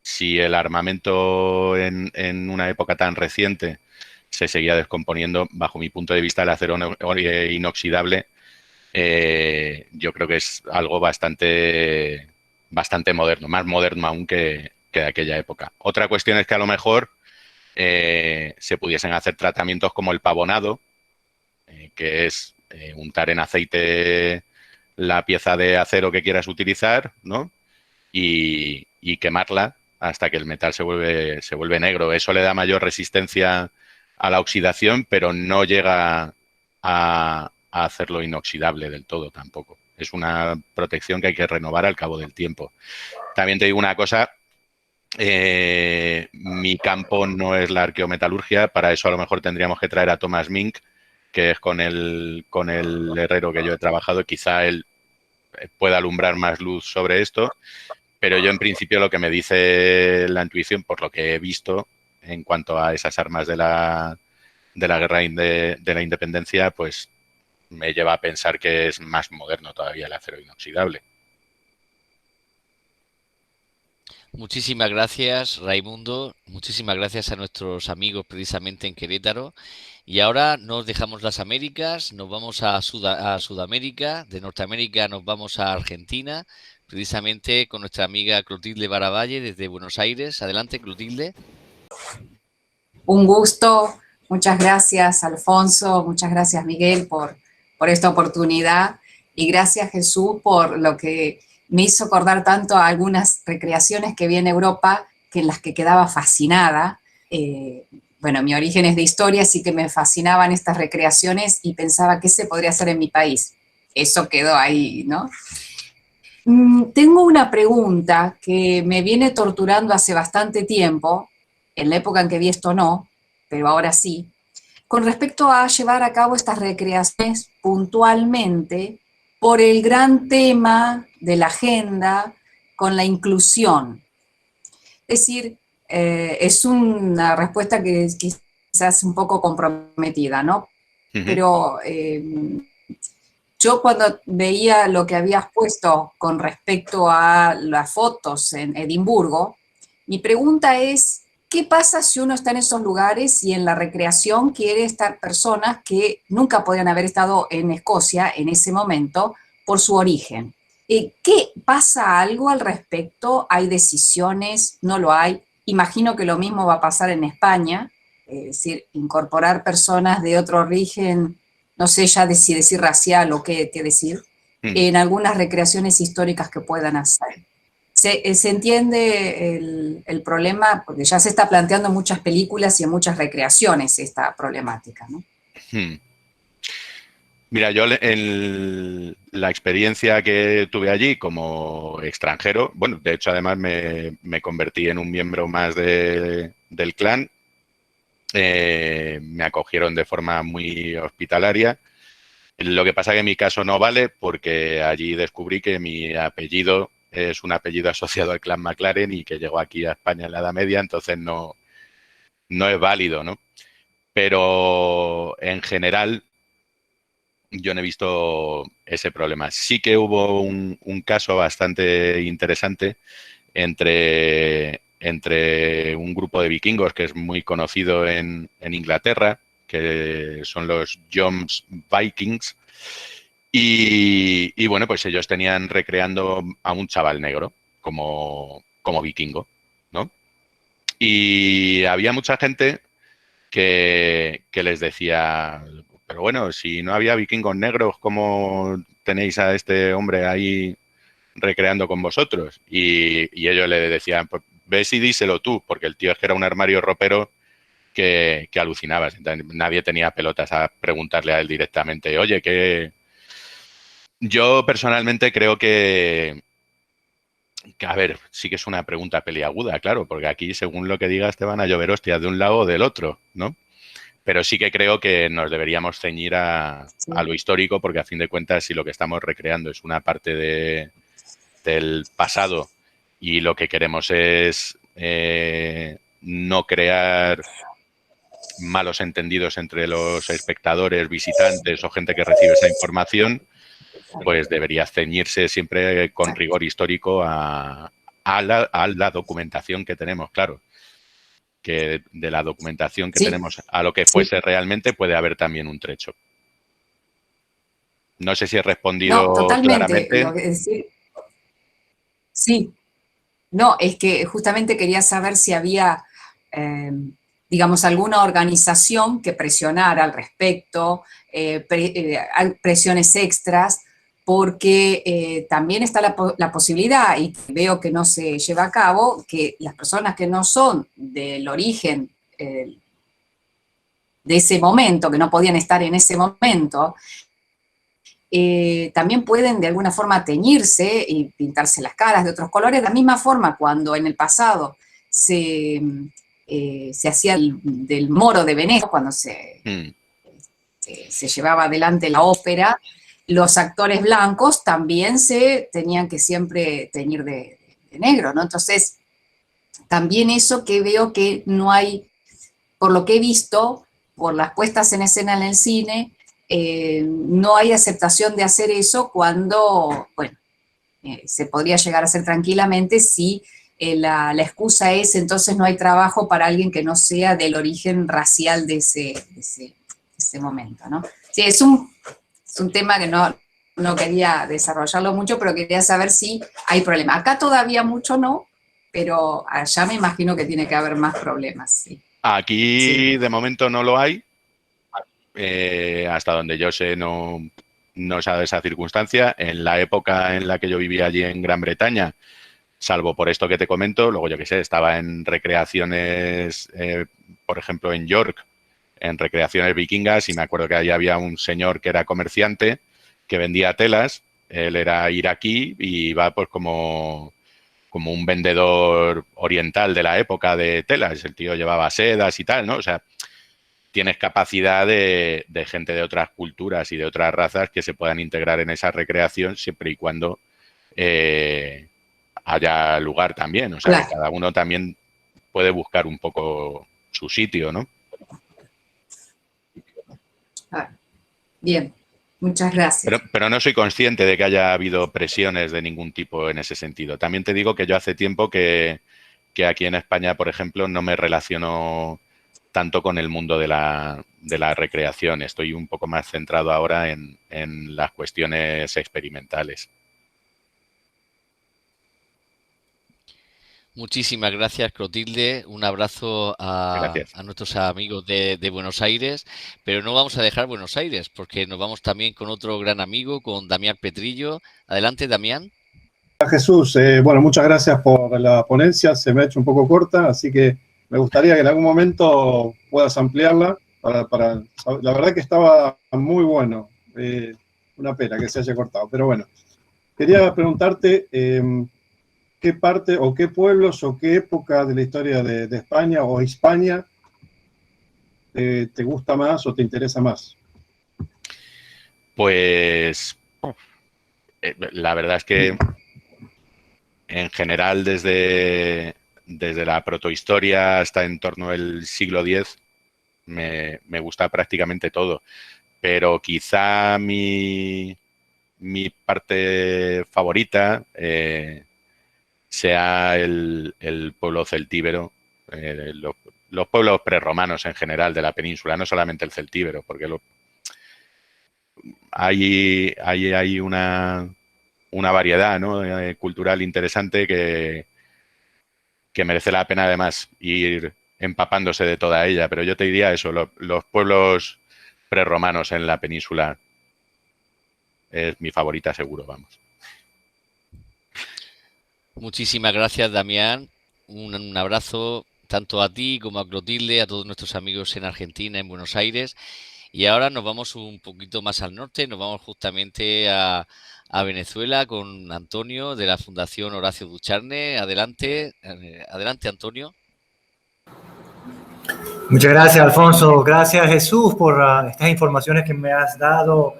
Si el armamento en una época tan reciente se seguía descomponiendo, bajo mi punto de vista, el acero inoxidable, yo creo que es algo bastante moderno, más moderno aún que de aquella época. Otra cuestión es que a lo mejor se pudiesen hacer tratamientos como el pavonado, que es untar en aceite la pieza de acero que quieras utilizar, ¿no? Y quemarla hasta que el metal se vuelve negro. Eso le da mayor resistencia a la oxidación, pero no llega a hacerlo inoxidable del todo tampoco. Es una protección que hay que renovar al cabo del tiempo. También te digo una cosa, mi campo no es la arqueometalurgia, para eso a lo mejor tendríamos que traer a Thomas Mink, que es con el herrero que yo he trabajado, quizá él pueda alumbrar más luz sobre esto, pero yo en principio lo que me dice la intuición, por lo que he visto en cuanto a esas armas de la guerra de la independencia, pues me lleva a pensar que es más moderno todavía el acero inoxidable. Muchísimas gracias, Raimundo. Muchísimas gracias a nuestros amigos precisamente en Querétaro. Y ahora nos dejamos las Américas, nos vamos a Sudamérica, de Norteamérica nos vamos a Argentina, precisamente con nuestra amiga Clotilde Baravalle desde Buenos Aires. Adelante, Clotilde. Un gusto, muchas gracias, Alfonso, muchas gracias, Miguel, por esta oportunidad, y gracias, Jesús, por lo que me hizo acordar tanto a algunas recreaciones que vi en Europa, que en las que quedaba fascinada. Bueno, mi origen es de historia, así que me fascinaban estas recreaciones y pensaba qué se podría hacer en mi país. Eso quedó ahí, ¿no? Tengo una pregunta que me viene torturando hace bastante tiempo, en la época en que vi esto no, pero ahora sí, con respecto a llevar a cabo estas recreaciones puntualmente por el gran tema de la agenda con la inclusión. Es decir, es una respuesta que es quizás un poco comprometida, ¿no? Pero yo cuando veía lo que habías puesto con respecto a las fotos en Edimburgo, mi pregunta es, ¿qué pasa si uno está en esos lugares y en la recreación quiere estar personas que nunca podrían haber estado en Escocia en ese momento por su origen? ¿Qué pasa algo al respecto? ¿Hay decisiones? ¿No lo hay? Imagino que lo mismo va a pasar en España, es decir, incorporar personas de otro origen, no sé ya si decir racial o qué decir, en algunas recreaciones históricas que puedan hacer. Se entiende el problema, porque ya se está planteando en muchas películas y en muchas recreaciones esta problemática, ¿no? Mira, yo en la experiencia que tuve allí como extranjero, bueno, de hecho además me convertí en un miembro más del clan, me acogieron de forma muy hospitalaria. Lo que pasa que en mi caso no vale porque allí descubrí que mi apellido es un apellido asociado al clan MacLaren y que llegó aquí a España en la Edad Media, entonces no es válido, ¿no? Pero en general yo no he visto ese problema. Sí que hubo un caso bastante interesante entre un grupo de vikingos que es muy conocido en Inglaterra, que son los Joms Vikings, y bueno, pues ellos tenían recreando a un chaval negro como vikingo, ¿no? Y había mucha gente que les decía, pero bueno, si no había vikingos negros, ¿cómo tenéis a este hombre ahí recreando con vosotros? Y ellos le decían, pues ves y díselo tú, porque el tío es que era un armario ropero que alucinabas. Entonces, nadie tenía pelotas a preguntarle a él directamente, oye, ¿qué? Yo personalmente creo que, a ver, sí que es una pregunta peliaguda, claro, porque aquí, según lo que digas, te van a llover hostias de un lado o del otro, ¿no? Pero sí que creo que nos deberíamos ceñir a lo histórico, porque a fin de cuentas, si lo que estamos recreando es una parte del pasado y lo que queremos es no crear malos entendidos entre los espectadores, visitantes o gente que recibe esa información, pues debería ceñirse siempre con rigor histórico a la documentación que tenemos, claro. Que de la documentación que Sí, tenemos a lo que sí. fuese realmente puede haber también un trecho. No sé si he No, respondido totalmente. claramente. Sí, no, es que justamente quería saber si había, eh, digamos, alguna organización que presionara al respecto, presiones extras, porque también está la posibilidad, y veo que no se lleva a cabo, que las personas que no son del origen de ese momento, que no podían estar en ese momento, también pueden de alguna forma teñirse y pintarse las caras de otros colores, de la misma forma cuando en el pasado se hacía del Moro de Venecia, cuando se llevaba adelante la ópera, los actores blancos también se tenían que siempre teñir de negro, ¿no? Entonces, también eso que veo que no hay, por lo que he visto, por las puestas en escena en el cine, no hay aceptación de hacer eso cuando, bueno, se podría llegar a hacer tranquilamente si la excusa es entonces no hay trabajo para alguien que no sea del origen racial de ese momento, ¿no? Sí, es un tema que no quería desarrollarlo mucho, pero quería saber si hay problema. Acá todavía mucho no, pero allá me imagino que tiene que haber más problemas, sí. Aquí Sí. de momento no lo hay. Hasta donde yo sé no se ha dado esa circunstancia. En la época en la que yo vivía allí en Gran Bretaña, salvo por esto que te comento, luego yo qué sé, estaba en recreaciones, por ejemplo, en York, en recreaciones vikingas, y me acuerdo que ahí había un señor que era comerciante, que vendía telas, él era iraquí y iba pues como un vendedor oriental de la época de telas, el tío llevaba sedas y tal, ¿no? O sea, tienes capacidad de gente de otras culturas y de otras razas que se puedan integrar en esa recreación siempre y cuando haya lugar también. O sea, Claro. que cada uno también puede buscar un poco su sitio, ¿no? Bien, muchas gracias. Pero no soy consciente de que haya habido presiones de ningún tipo en ese sentido. También te digo que yo hace tiempo que aquí en España, por ejemplo, no me relaciono tanto con el mundo de la recreación. Estoy un poco más centrado ahora en las cuestiones experimentales. Muchísimas gracias, Clotilde. Un abrazo a Gracias. nuestros amigos de Buenos Aires, pero no vamos a dejar Buenos Aires porque nos vamos también con otro gran amigo, con Damián Petrillo. Adelante, Damián. Jesús, bueno, muchas gracias por la ponencia, se me ha hecho un poco corta, así que me gustaría que en algún momento puedas ampliarla. La verdad que estaba muy bueno, Una pena que se haya cortado, pero bueno. Quería preguntarte qué parte o qué pueblos o qué época de la historia de España o Hispania te gusta más o te interesa más. Pues la verdad es que en general desde la protohistoria hasta en torno al siglo X me gusta prácticamente todo, pero quizá mi parte favorita sea el pueblo celtíbero, los pueblos prerromanos en general de la península, no solamente el celtíbero, porque hay una variedad, ¿no? Cultural interesante que merece la pena además ir empapándose de toda ella. Pero yo te diría eso, los pueblos prerromanos en la península es mi favorita seguro, vamos. Muchísimas gracias, Damián. Un abrazo tanto a ti como a Clotilde, a todos nuestros amigos en Argentina, en Buenos Aires. Y ahora nos vamos un poquito más al norte, nos vamos justamente a Venezuela con Antonio de la Fundación Horacio Ducharne. Adelante, adelante, Antonio. Muchas gracias, Alfonso. Gracias, Jesús, por estas informaciones que me has dado.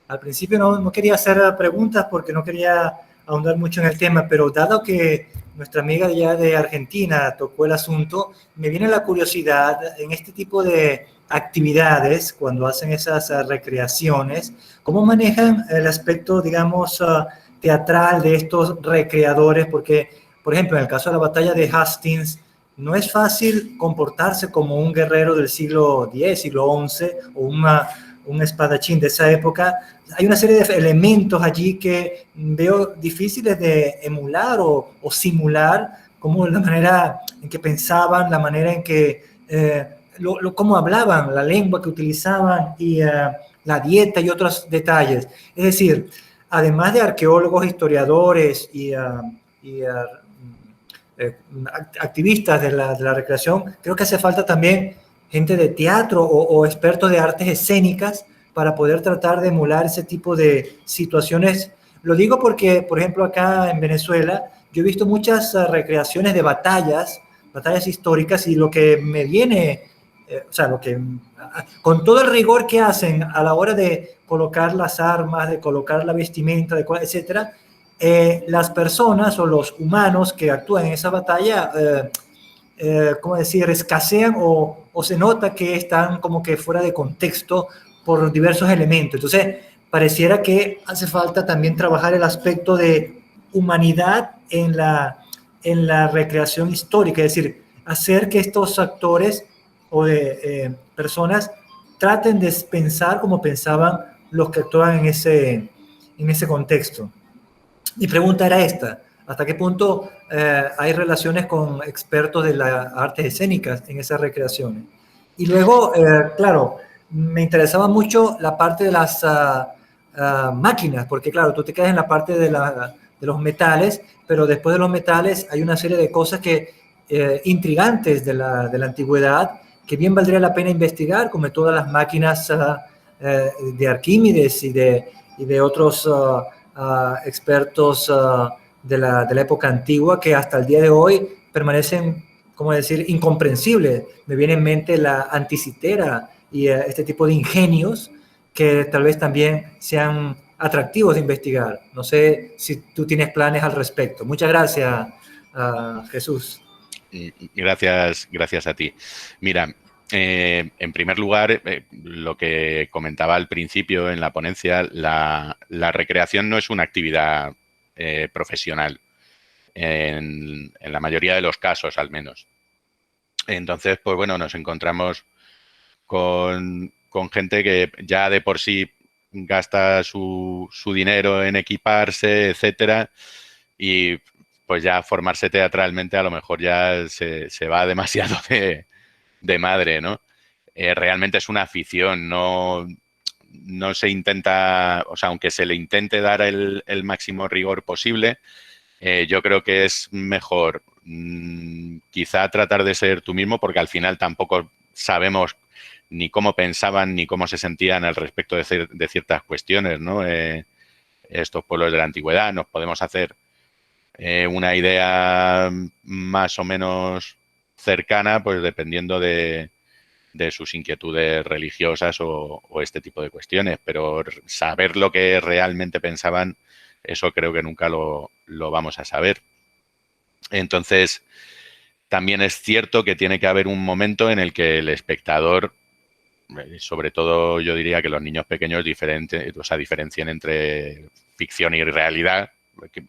Al principio no quería hacer preguntas porque no quería ahondar mucho en el tema, pero dado que nuestra amiga ya de Argentina tocó el asunto, me viene la curiosidad en este tipo de actividades, cuando hacen esas recreaciones, ¿cómo manejan el aspecto, digamos, teatral de estos recreadores? Porque, por ejemplo, en el caso de la batalla de Hastings, no es fácil comportarse como un guerrero del siglo X, siglo XI, o un espadachín de esa época. Hay una serie de elementos allí que veo difíciles de emular o simular, como la manera en que pensaban, la manera en que, cómo hablaban, la lengua que utilizaban y la dieta y otros detalles. Es decir, además de arqueólogos, historiadores y activistas de la recreación, creo que hace falta también gente de teatro o expertos de artes escénicas para poder tratar de emular ese tipo de situaciones. Lo digo porque, por ejemplo, acá en Venezuela, yo he visto muchas recreaciones de batallas históricas, y lo que me viene, con todo el rigor que hacen a la hora de colocar las armas, de colocar la vestimenta, etcétera, las personas o los humanos que actúan en esa batalla, ¿cómo decir?, escasean o se nota que están como que fuera de contexto por diversos elementos. Entonces, pareciera que hace falta también trabajar el aspecto de humanidad en la recreación histórica, es decir, hacer que estos actores o de personas traten de pensar como pensaban los que actuaban en ese contexto. Mi pregunta era esta: ¿hasta qué punto hay relaciones con expertos de las artes escénicas en esas recreaciones? Y luego, claro, me interesaba mucho la parte de las máquinas, porque claro, tú te quedas en la parte de los metales, pero después de los metales hay una serie de cosas intrigantes de la antigüedad que bien valdría la pena investigar, como todas las máquinas de Arquímedes y de otros expertos de la época antigua, que hasta el día de hoy permanecen, ¿cómo decir?, incomprensibles. Me viene en mente la anticitera y este tipo de ingenios que tal vez también sean atractivos de investigar. No sé si tú tienes planes al respecto. Muchas gracias, Jesús. Gracias a ti. Mira, en primer lugar, lo que comentaba al principio en la ponencia, la recreación no es una actividad profesional, en la mayoría de los casos al menos. Entonces, pues bueno, nos encontramos con gente que ya de por sí gasta su dinero en equiparse, etcétera, y pues ya formarse teatralmente a lo mejor ya se va demasiado de madre, ¿no? Realmente es una afición, no se intenta, o sea, aunque se le intente dar el máximo rigor posible, yo creo que es mejor quizá tratar de ser tú mismo, porque al final tampoco sabemos ni cómo pensaban ni cómo se sentían al respecto de ciertas cuestiones, ¿no? Estos pueblos de la antigüedad. Nos podemos hacer una idea más o menos cercana, pues dependiendo de sus inquietudes religiosas o este tipo de cuestiones, pero saber lo que realmente pensaban, eso creo que nunca lo vamos a saber. Entonces, también es cierto que tiene que haber un momento en el que el espectador, sobre todo yo diría que los niños pequeños diferencien entre ficción y realidad.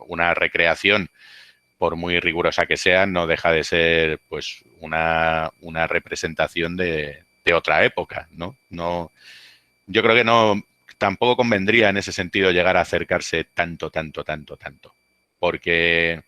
Una recreación, por muy rigurosa que sea, no deja de ser pues una representación de otra época, ¿no? Yo creo que tampoco convendría en ese sentido llegar a acercarse tanto, porque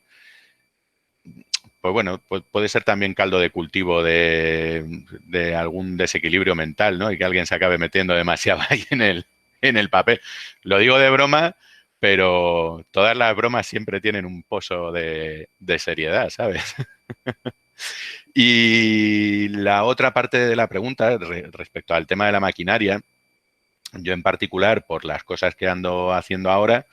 pues bueno, puede ser también caldo de cultivo de algún desequilibrio mental, ¿no? Y que alguien se acabe metiendo demasiado ahí en el papel. Lo digo de broma, pero todas las bromas siempre tienen un pozo de seriedad, ¿sabes? Y la otra parte de la pregunta, respecto al tema de la maquinaria, yo en particular, por las cosas que ando haciendo ahora,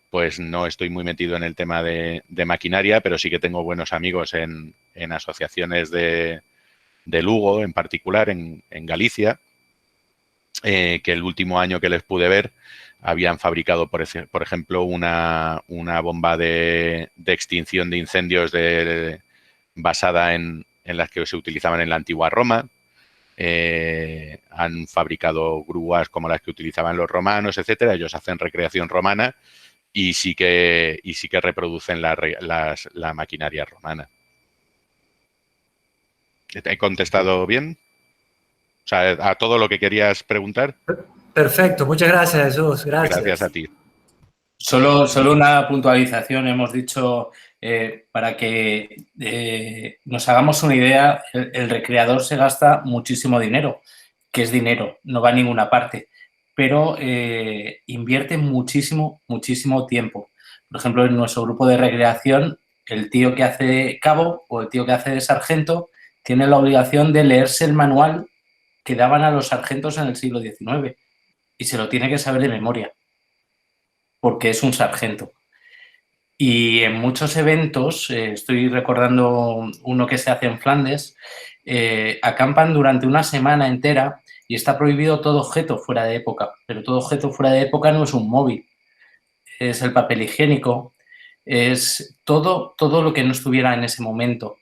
pues no estoy muy metido en el tema de maquinaria, pero sí que tengo buenos amigos en asociaciones de Lugo, en particular, en Galicia, que el último año que les pude ver habían fabricado, por ejemplo, una bomba de extinción de incendios basada en las que se utilizaban en la antigua Roma. Han fabricado grúas como las que utilizaban los romanos, etcétera. Ellos hacen recreación romana y sí que reproducen la maquinaria romana. ¿Te he contestado bien? O sea, a todo lo que querías preguntar. Perfecto, muchas gracias, Jesús. Gracias a ti. Solo una puntualización. Hemos dicho, para que nos hagamos una idea, el recreador se gasta muchísimo dinero, que es dinero, no va a ninguna parte, pero invierte muchísimo tiempo. Por ejemplo, en nuestro grupo de recreación, el tío que hace de cabo o el tío que hace de sargento tiene la obligación de leerse el manual que daban a los sargentos en el siglo XIX y se lo tiene que saber de memoria, porque es un sargento. Y en muchos eventos, estoy recordando uno que se hace en Flandes, acampan durante una semana entera y está prohibido todo objeto fuera de época, pero todo objeto fuera de época no es un móvil, es el papel higiénico, es todo lo que no estuviera en ese momento.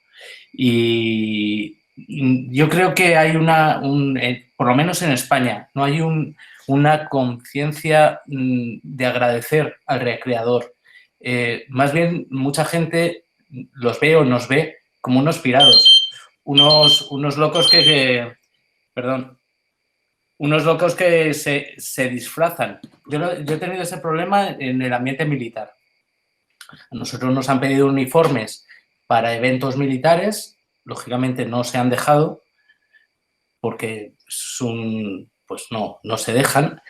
Y yo creo que hay por lo menos en España, no hay una conciencia de agradecer al recreador. Más bien, mucha gente los ve o nos ve como unos pirados, unos locos unos locos que se disfrazan. Yo he tenido ese problema en el ambiente militar. A nosotros nos han pedido uniformes para eventos militares, lógicamente no se han dejado porque pues no se dejan,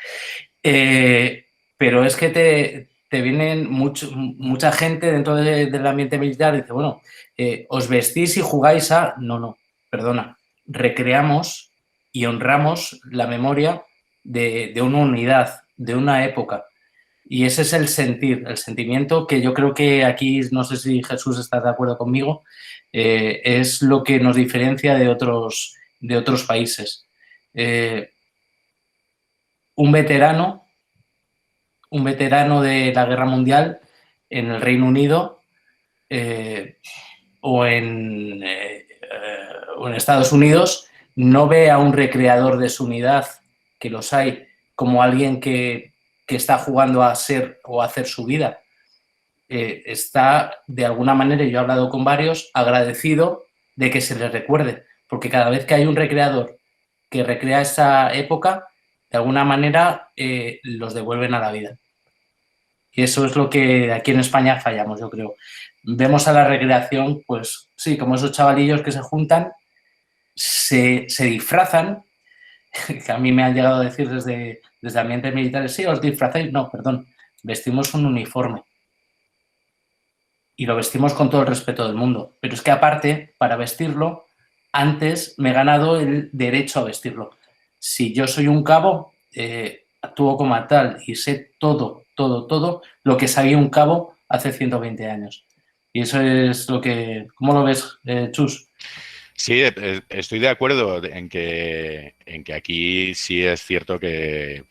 pero es que te vienen mucha gente dentro del ambiente militar y dice, bueno, os vestís y jugáis a... No, perdona, recreamos y honramos la memoria de una unidad, de una época. Y ese es el sentimiento que yo creo que aquí, no sé si Jesús está de acuerdo conmigo, es lo que nos diferencia de otros países. Un veterano de la Guerra Mundial en el Reino Unido o en Estados Unidos no ve a un recreador de su unidad, que los hay, como alguien que está jugando a ser o a hacer su vida. Está, de alguna manera, yo he hablado con varios, agradecido de que se les recuerde, porque cada vez que hay un recreador que recrea esa época, de alguna manera los devuelven a la vida. Y eso es lo que aquí en España fallamos, yo creo. Vemos a la recreación, pues sí, como esos chavalillos que se juntan, se disfrazan, que a mí me han llegado a decir desde ambientes militares, sí, os disfrazáis. No, perdón, vestimos un uniforme. Y lo vestimos con todo el respeto del mundo. Pero es que aparte, para vestirlo, antes me he ganado el derecho a vestirlo. si yo soy un cabo, actúo como tal y sé todo lo que sabía un cabo hace 120 años. Y eso es lo que... ¿Cómo lo ves, Chus? Sí, estoy de acuerdo en que aquí sí es cierto que,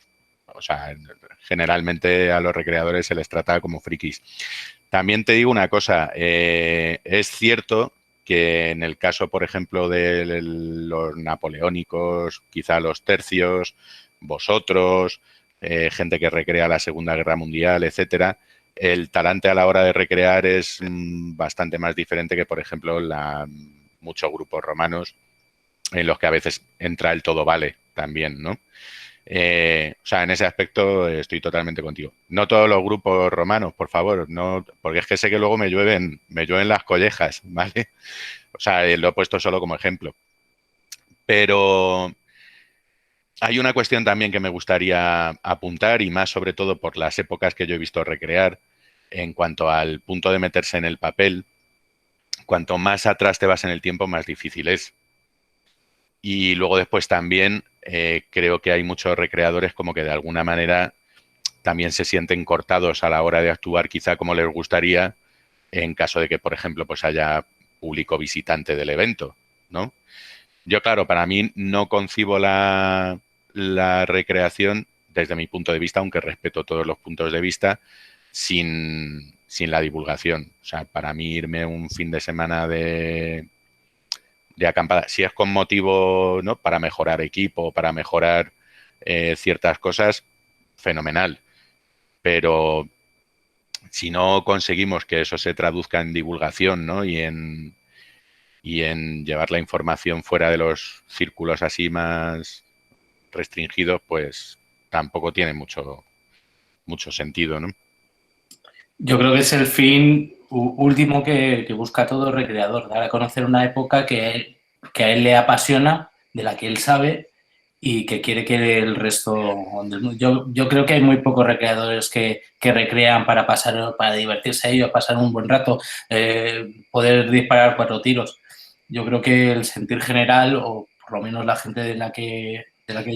o sea, generalmente a los recreadores se les trata como frikis. También te digo una cosa, es cierto que en el caso, por ejemplo, de los napoleónicos, quizá los tercios, vosotros, gente que recrea la Segunda Guerra Mundial, etcétera, el talante a la hora de recrear es bastante más diferente que, por ejemplo, muchos grupos romanos en los que a veces entra el todo vale también, ¿no? O sea, en ese aspecto estoy totalmente contigo. No todos los grupos romanos, por favor, no, porque es que sé que luego me llueven las collejas, ¿vale? O sea, lo he puesto solo como ejemplo. Pero hay una cuestión también que me gustaría apuntar, y más sobre todo por las épocas que yo he visto recrear, en cuanto al punto de meterse en el papel. Cuanto más atrás te vas en el tiempo, más difícil es. Y luego después también creo que hay muchos recreadores como que de alguna manera también se sienten cortados a la hora de actuar, quizá como les gustaría, en caso de que, por ejemplo, pues haya público visitante del evento, ¿no? Yo, claro, para mí no concibo la recreación desde mi punto de vista, aunque respeto todos los puntos de vista, sin la divulgación. O sea, para mí irme un fin de semana de acampada, si es con motivo, ¿no?, para mejorar equipo, para mejorar ciertas cosas, fenomenal. Pero si no conseguimos que eso se traduzca en divulgación, ¿no?, y en llevar la información fuera de los círculos así más restringidos, pues tampoco tiene mucho sentido, ¿no? Yo creo que es el fin último que busca todo recreador, dar a conocer una época que a él le apasiona, de la que él sabe y que quiere que el resto del mundo... Yo creo que hay muy pocos recreadores que recrean para divertirse ellos, pasar un buen rato, poder disparar 4 tiros. Yo creo que el sentir general, o por lo menos la gente de la que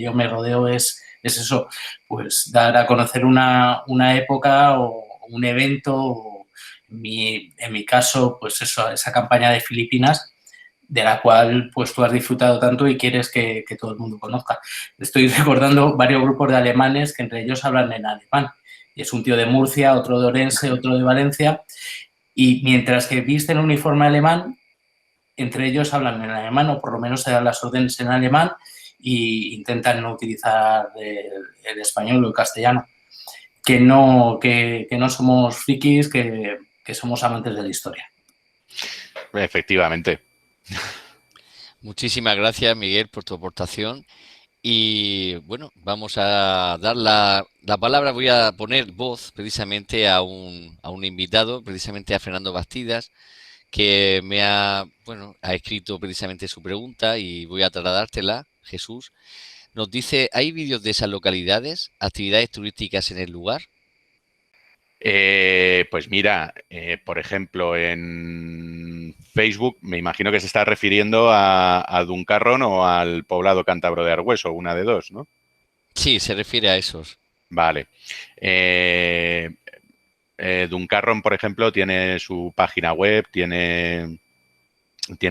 yo me rodeo, es eso, pues dar a conocer una época o un evento, o en mi caso, pues eso, esa campaña de Filipinas, de la cual pues tú has disfrutado tanto y quieres que todo el mundo conozca. Estoy recordando varios grupos de alemanes que entre ellos hablan en alemán. Y es un tío de Murcia, otro de Orense, otro de Valencia. Y mientras que visten uniforme alemán, entre ellos hablan en alemán, o por lo menos se dan las órdenes en alemán e intentan no utilizar el español o el castellano. Que no somos frikis, que somos amantes de la historia. Efectivamente. Muchísimas gracias, Miguel, por tu aportación. Y bueno, vamos a dar la palabra, voy a poner voz precisamente a un invitado, precisamente a Fernando Bastidas, que ha escrito precisamente su pregunta y voy a trasladártela. Jesús nos dice, ¿hay vídeos de esas localidades, actividades turísticas en el lugar? Pues mira, por ejemplo, en Facebook me imagino que se está refiriendo a Duncarron o al poblado cántabro de Argüeso, una de dos, ¿no? Sí, se refiere a esos. Vale. Duncarron, por ejemplo, tiene su página web, tiene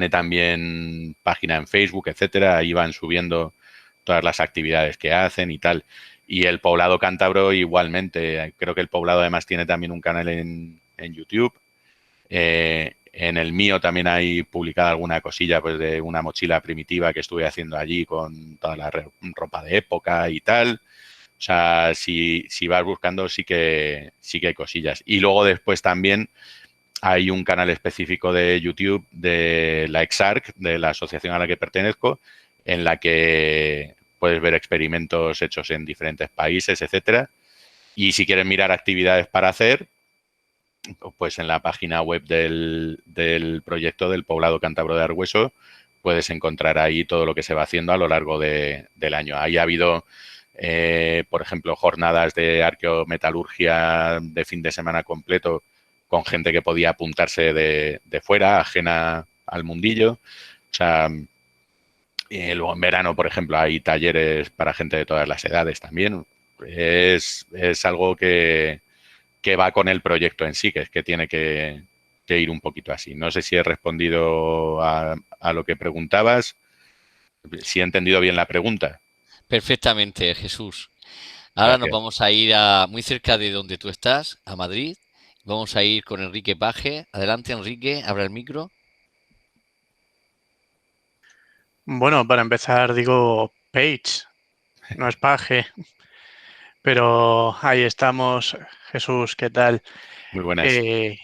también página en Facebook, etcétera. Ahí van subiendo todas las actividades que hacen y tal. Y el poblado cántabro igualmente. Creo que el poblado además tiene también un canal en YouTube. En el mío también hay publicada alguna cosilla, pues, de una mochila primitiva que estuve haciendo allí con toda la ropa de época y tal. O sea, si vas buscando sí que hay cosillas. Y luego después también hay un canal específico de YouTube de la EXARC, de la asociación a la que pertenezco, en la que puedes ver experimentos hechos en diferentes países, etcétera. Y si quieres mirar actividades para hacer, pues en la página web del proyecto del Poblado Cántabro de Argüeso puedes encontrar ahí todo lo que se va haciendo a lo largo del año. Ahí ha habido, por ejemplo, jornadas de arqueometalurgia de fin de semana completo con gente que podía apuntarse de fuera, ajena al mundillo. O sea, Luego en verano, por ejemplo, hay talleres para gente de todas las edades también. Es algo que va con el proyecto en sí, que es que tiene que ir un poquito así. No sé si he respondido a lo que preguntabas, si he entendido bien la pregunta. Perfectamente, Jesús. Ahora nos Gracias. vamos a ir muy cerca de donde tú estás, a Madrid. Vamos a ir con Enrique Paje. Adelante, Enrique, abra el micro. Bueno, para empezar digo Page, no es Paje, pero ahí estamos. Jesús, ¿qué tal? Muy buenas.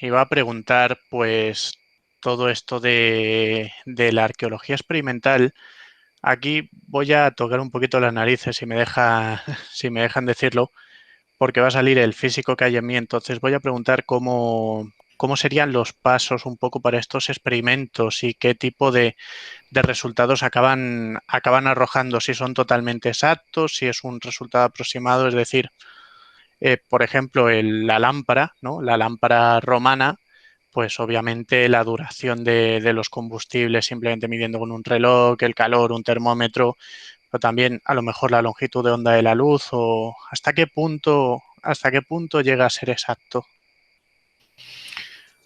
Iba a preguntar, pues, todo esto de la arqueología experimental. Aquí voy a tocar un poquito las narices, si me si me dejan decirlo, porque va a salir el físico que hay en mí. Entonces voy a preguntar cómo serían los pasos un poco para estos experimentos y qué tipo de resultados acaban arrojando, si son totalmente exactos, si es un resultado aproximado, es decir, por ejemplo, la lámpara, ¿no? La lámpara romana, pues obviamente la duración de los combustibles, simplemente midiendo con un reloj, el calor, un termómetro, pero también a lo mejor la longitud de onda de la luz o hasta qué punto llega a ser exacto.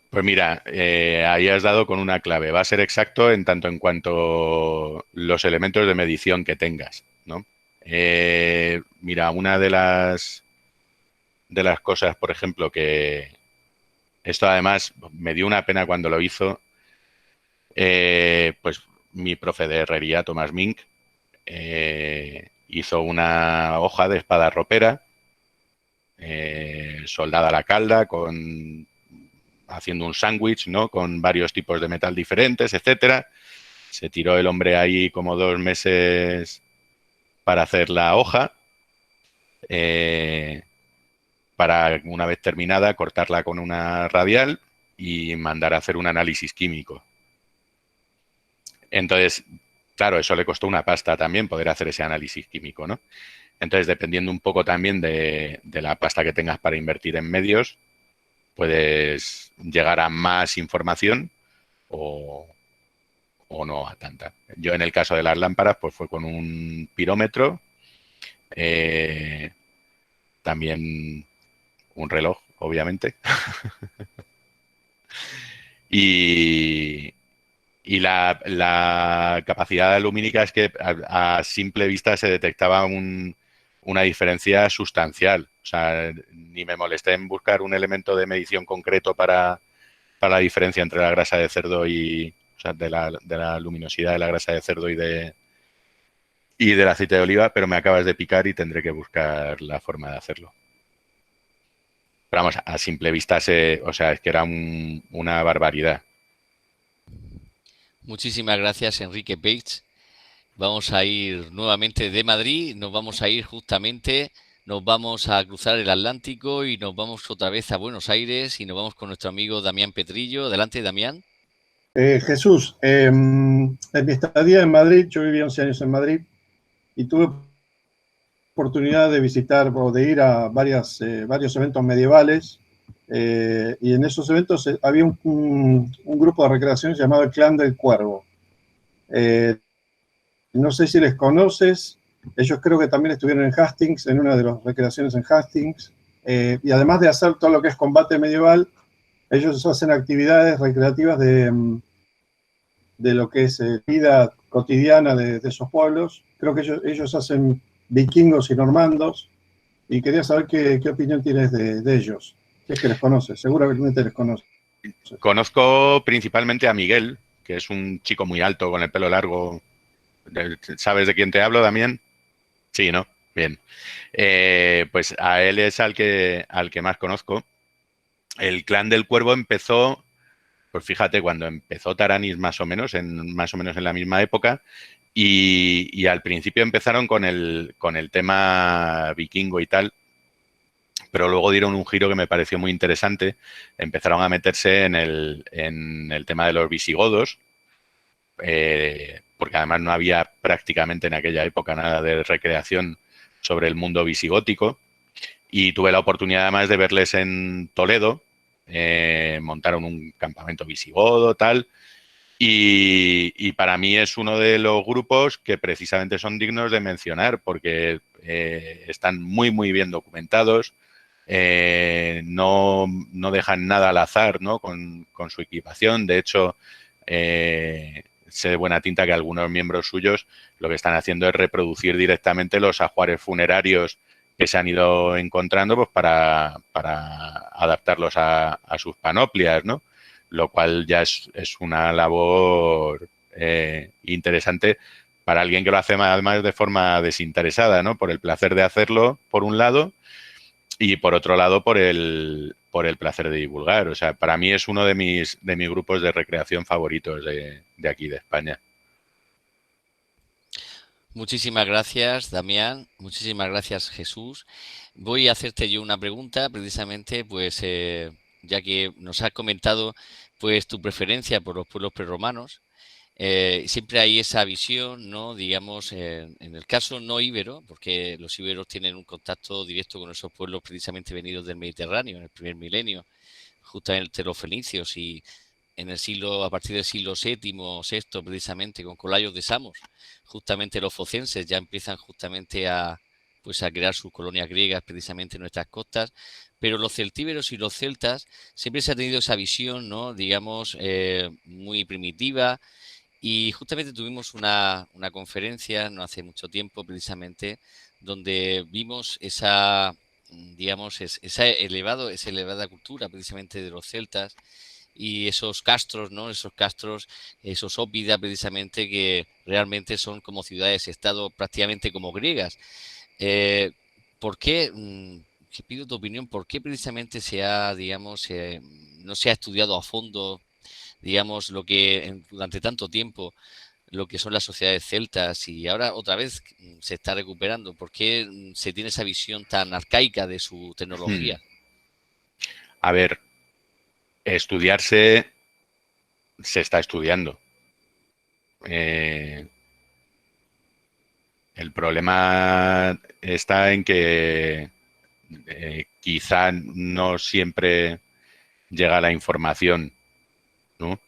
Pues mira, ahí has dado con una clave. Va a ser exacto en tanto en cuanto los elementos de medición que tengas, ¿no? Mira, una de las cosas, por ejemplo, que esto además me dio una pena cuando lo hizo, pues mi profe de herrería, Tomás Mink, hizo una hoja de espada ropera, soldada a la calda, haciendo un sándwich, ¿no? Con varios tipos de metal diferentes, etcétera. Se tiró el hombre ahí como 2 meses para hacer la hoja, para una vez terminada cortarla con una radial y mandar a hacer un análisis químico. Entonces, claro, eso le costó una pasta también poder hacer ese análisis químico, ¿no? Entonces, dependiendo un poco también de la pasta que tengas para invertir en medios, puedes llegar a más información o no a tanta. Yo en el caso de las lámparas, pues fue con un pirómetro, también un reloj, obviamente, y la capacidad lumínica es que a simple vista se detectaba una diferencia sustancial. O sea, ni me molesté en buscar un elemento de medición concreto para la diferencia entre la grasa de cerdo o sea, de la luminosidad de la grasa de cerdo y del aceite de oliva, pero me acabas de picar y tendré que buscar la forma de hacerlo. Pero vamos, a simple vista, o sea, es que era una barbaridad. Muchísimas gracias, Enrique Page. Vamos a ir nuevamente de Madrid, nos vamos a ir justamente, nos vamos a cruzar el Atlántico y nos vamos otra vez a Buenos Aires y nos vamos con nuestro amigo Damián Petrillo. Adelante, Damián. Jesús, en mi estadía en Madrid, yo viví 11 años en Madrid y tuve oportunidad de visitar o de ir a varios eventos medievales, y en esos eventos había un grupo de recreación llamado el Clan del Cuervo. No sé si les conoces, ellos creo que también estuvieron en Hastings, en una de las recreaciones en Hastings, y además de hacer todo lo que es combate medieval, ellos hacen actividades recreativas de lo que es vida cotidiana de esos pueblos. Creo que ellos hacen vikingos y normandos, y quería saber qué opinión tienes de ellos, si es que les conoces, seguramente les conoces. Conozco principalmente a Miguel, que es un chico muy alto con el pelo largo. ¿Sabes de quién te hablo, Damián? Sí, ¿no? Bien. Pues a él es al que más conozco. El Clan del Cuervo empezó, pues fíjate, cuando empezó Taranis más o menos en la misma época, y al principio empezaron con el tema vikingo y tal, pero luego dieron un giro que me pareció muy interesante. Empezaron a meterse en el tema de los visigodos, porque además no había prácticamente en aquella época nada de recreación sobre el mundo visigótico, y tuve la oportunidad además de verles en Toledo. Montaron un campamento visigodo, tal, Y para mí es uno de los grupos que precisamente son dignos de mencionar porque están muy, muy bien documentados, no dejan nada al azar, ¿no? con su equipación. De hecho, sé de buena tinta que algunos miembros suyos lo que están haciendo es reproducir directamente los ajuares funerarios que se han ido encontrando pues, para adaptarlos a sus panoplias, ¿no? Lo cual ya es una labor interesante para alguien que lo hace además de forma desinteresada, ¿no? Por el placer de hacerlo, por un lado, y por otro lado, por el placer de divulgar. O sea, para mí es uno de mis grupos de recreación favoritos de aquí, de España. Muchísimas gracias, Damián. Muchísimas gracias, Jesús. Voy a hacerte yo una pregunta, precisamente, pues ya que nos has comentado pues tu preferencia por los pueblos prerromanos. Siempre hay esa visión, ¿no? Digamos, en el caso no íbero, porque los íberos tienen un contacto directo con esos pueblos precisamente venidos del Mediterráneo en el primer milenio, justamente los fenicios y en el siglo, a partir del siglo VII, VI, precisamente con Colayos de Samos, justamente los focenses ya empiezan justamente a crear sus colonias griegas precisamente en nuestras costas, pero los celtíberos y los celtas siempre se ha tenido esa visión, ¿no? Digamos, muy primitiva, y justamente tuvimos una conferencia no hace mucho tiempo precisamente donde vimos esa, digamos, esa elevada cultura precisamente de los celtas y esos castros, ¿no? Esos castros, esos ópida precisamente que realmente son como ciudades-estado prácticamente como griegas. Eh, ¿Por qué? Que pido tu opinión, ¿por qué precisamente digamos, no se ha estudiado a fondo, digamos, lo que durante tanto tiempo, lo que son las sociedades celtas y ahora otra vez se está recuperando? ¿Por qué se tiene esa visión tan arcaica de su tecnología? A ver, estudiarse se está estudiando. El problema está en que quizá no siempre llega la información, ¿no?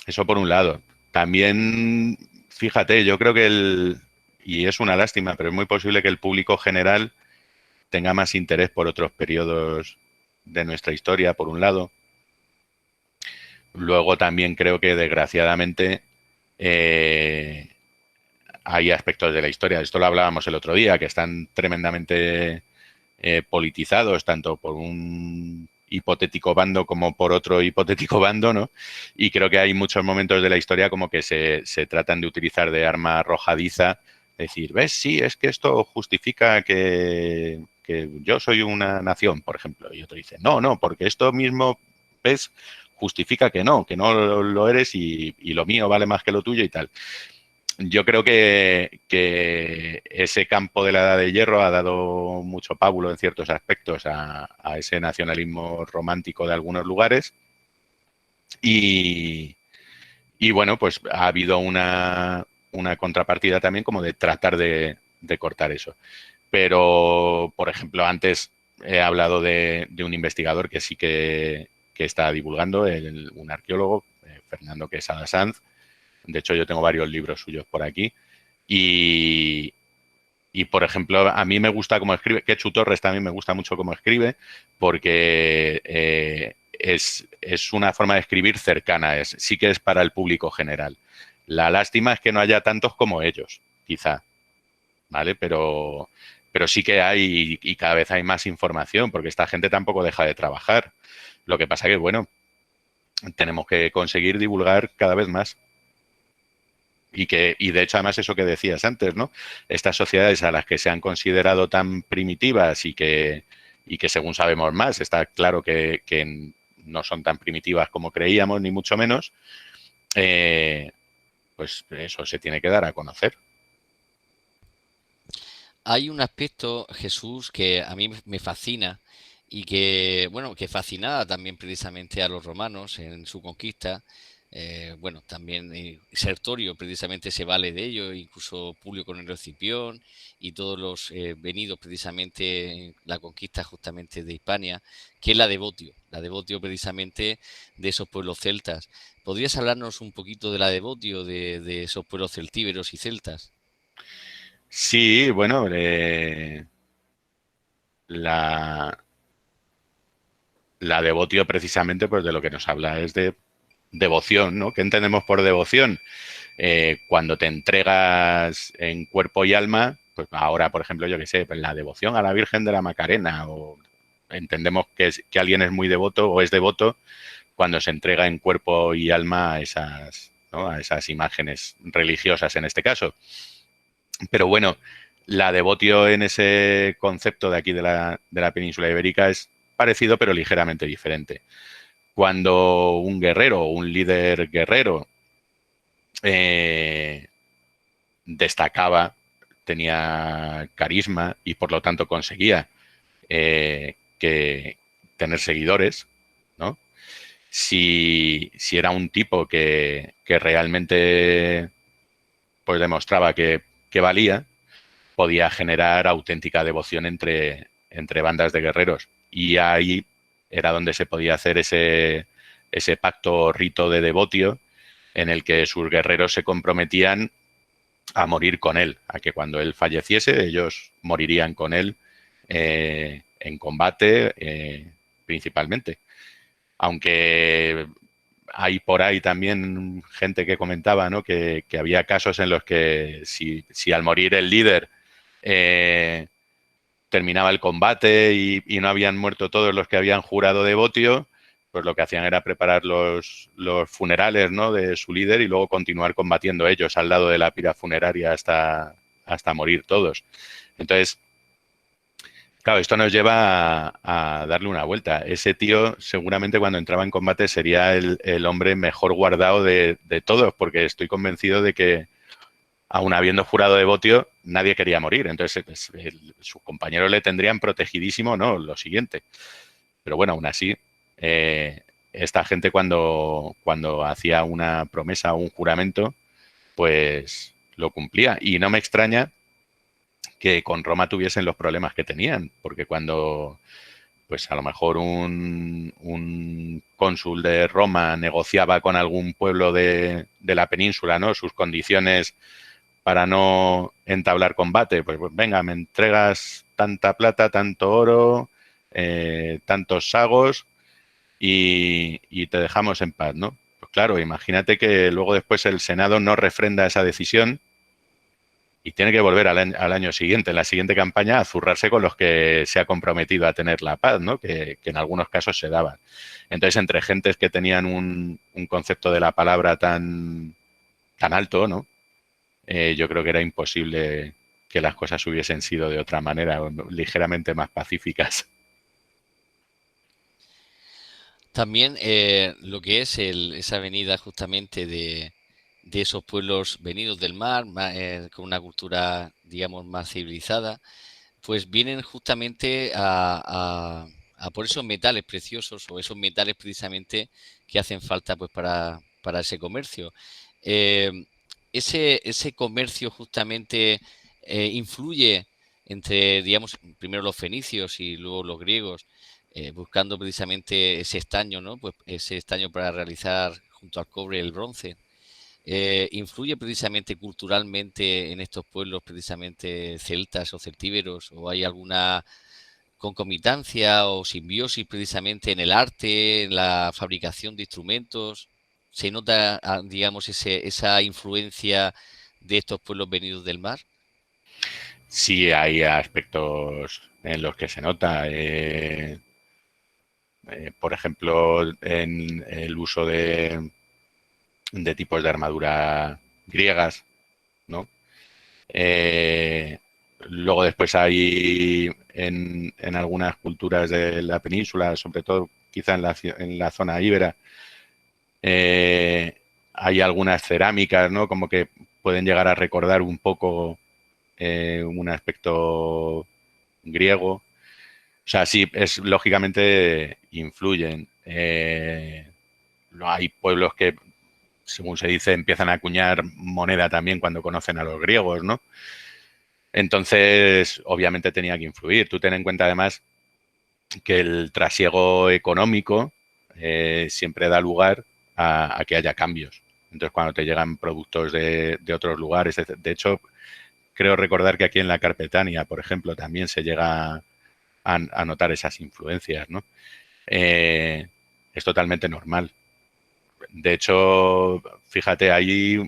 Eso por un lado. También, fíjate, yo creo que y es una lástima, pero es muy posible que el público general tenga más interés por otros periodos de nuestra historia, por un lado. Luego también creo que, desgraciadamente, hay aspectos de la historia, esto lo hablábamos el otro día, que están tremendamente politizados, tanto por un hipotético bando como por otro hipotético bando, ¿no? Y creo que hay muchos momentos de la historia como que se tratan de utilizar de arma arrojadiza, decir, ¿ves? Sí, es que esto justifica que yo soy una nación, por ejemplo. Y otro dice, no, porque esto mismo, ¿ves? Justifica que no lo eres y lo mío vale más que lo tuyo y tal. Yo creo que ese campo de la Edad de Hierro ha dado mucho pábulo en ciertos aspectos a ese nacionalismo romántico de algunos lugares y bueno, pues ha habido una contrapartida también como de tratar de cortar eso. Pero, por ejemplo, antes he hablado de un investigador que sí que está divulgando, un arqueólogo, Fernando Quesada Sanz. De hecho, yo tengo varios libros suyos por aquí. Y, por ejemplo, a mí me gusta cómo escribe. Quechu Torres también me gusta mucho cómo escribe, porque es una forma de escribir cercana. Sí que es para el público general. La lástima es que no haya tantos como ellos, quizá. ¿Vale? Pero sí que hay y cada vez hay más información, porque esta gente tampoco deja de trabajar. Lo que pasa que, bueno, tenemos que conseguir divulgar cada vez más. Y de hecho, además, eso que decías antes, ¿no? Estas sociedades a las que se han considerado tan primitivas y que según sabemos más, está claro que no son tan primitivas como creíamos, ni mucho menos, pues eso se tiene que dar a conocer. Hay un aspecto, Jesús, que a mí me fascina y que, bueno, que fascinaba también precisamente a los romanos en su conquista, bueno, también Sertorio precisamente se vale de ello, incluso Publio Cornelio Escipión y todos los venidos precisamente en la conquista justamente de Hispania, que es la devotio precisamente de esos pueblos celtas. ¿Podrías hablarnos un poquito de la devotio de esos pueblos celtíberos y celtas? Sí, bueno, la devotio precisamente pues de lo que nos habla es de devoción, ¿no? ¿Qué entendemos por devoción? Cuando te entregas en cuerpo y alma, pues ahora, por ejemplo, yo qué sé, pues la devoción a la Virgen de la Macarena, o entendemos que alguien es muy devoto o es devoto cuando se entrega en cuerpo y alma a esas, ¿no? A esas imágenes religiosas en este caso. Pero bueno, la devotio en ese concepto de aquí de la península ibérica es parecido pero ligeramente diferente. Cuando un guerrero o un líder guerrero destacaba, tenía carisma y por lo tanto conseguía que tener seguidores, ¿no? Si era un tipo que realmente pues demostraba que valía, podía generar auténtica devoción entre bandas de guerreros. Y ahí era donde se podía hacer ese pacto o rito de devotio en el que sus guerreros se comprometían a morir con él, a que cuando él falleciese ellos morirían con él en combate principalmente. Aunque hay por ahí también gente que comentaba, ¿no? que había casos en los que si al morir el líder terminaba el combate y no habían muerto todos los que habían jurado devotio, pues lo que hacían era preparar los funerales, ¿no? de su líder y luego continuar combatiendo ellos al lado de la pira funeraria hasta morir todos. Entonces, claro, esto nos lleva a darle una vuelta. Ese tío seguramente cuando entraba en combate sería el hombre mejor guardado de todos, porque estoy convencido de que aun habiendo jurado devotio, nadie quería morir. Entonces, pues, sus compañeros le tendrían protegidísimo, ¿no? Lo siguiente. Pero bueno, aún así, esta gente cuando hacía una promesa o un juramento, pues lo cumplía. Y no me extraña que con Roma tuviesen los problemas que tenían, porque cuando pues a lo mejor un cónsul de Roma negociaba con algún pueblo de la península, ¿no? Sus condiciones para no entablar combate, pues venga, me entregas tanta plata, tanto oro, tantos sagos y te dejamos en paz, ¿no? Pues claro, imagínate que luego después el Senado no refrenda esa decisión y tiene que volver al año siguiente, en la siguiente campaña, a zurrarse con los que se ha comprometido a tener la paz, ¿no? Que en algunos casos se daban. Entonces, entre gentes que tenían un concepto de la palabra tan alto, ¿no? Yo creo que era imposible que las cosas hubiesen sido de otra manera, ligeramente más pacíficas. También lo que es esa venida justamente de esos pueblos venidos del mar, con una cultura, digamos, más civilizada, pues vienen justamente a por esos metales preciosos o esos metales precisamente que hacen falta pues para ese comercio. Eh, ese comercio justamente influye entre, digamos, primero los fenicios y luego los griegos, buscando precisamente ese estaño, ¿no? Pues ese estaño para realizar junto al cobre el bronce. ¿Influye precisamente culturalmente en estos pueblos precisamente celtas o celtíberos? ¿O hay alguna concomitancia o simbiosis precisamente en el arte, en la fabricación de instrumentos? ¿Se nota, digamos, esa influencia de estos pueblos venidos del mar? Sí, hay aspectos en los que se nota. Por ejemplo, en el uso de tipos de armadura griegas, ¿no? Luego después hay en algunas culturas de la península, sobre todo quizá en la zona íbera, hay algunas cerámicas, ¿no? Como que pueden llegar a recordar un poco un aspecto griego. O sea, sí, lógicamente influyen. No hay pueblos que según se dice, empiezan a acuñar moneda también cuando conocen a los griegos, ¿no? Entonces, obviamente tenía que influir. Tú ten en cuenta además que el trasiego económico siempre da lugar a que haya cambios. Entonces, cuando te llegan productos de otros lugares, de hecho, creo recordar que aquí en la Carpetania, por ejemplo, también se llega a notar esas influencias, ¿no? Es totalmente normal. De hecho, fíjate, ahí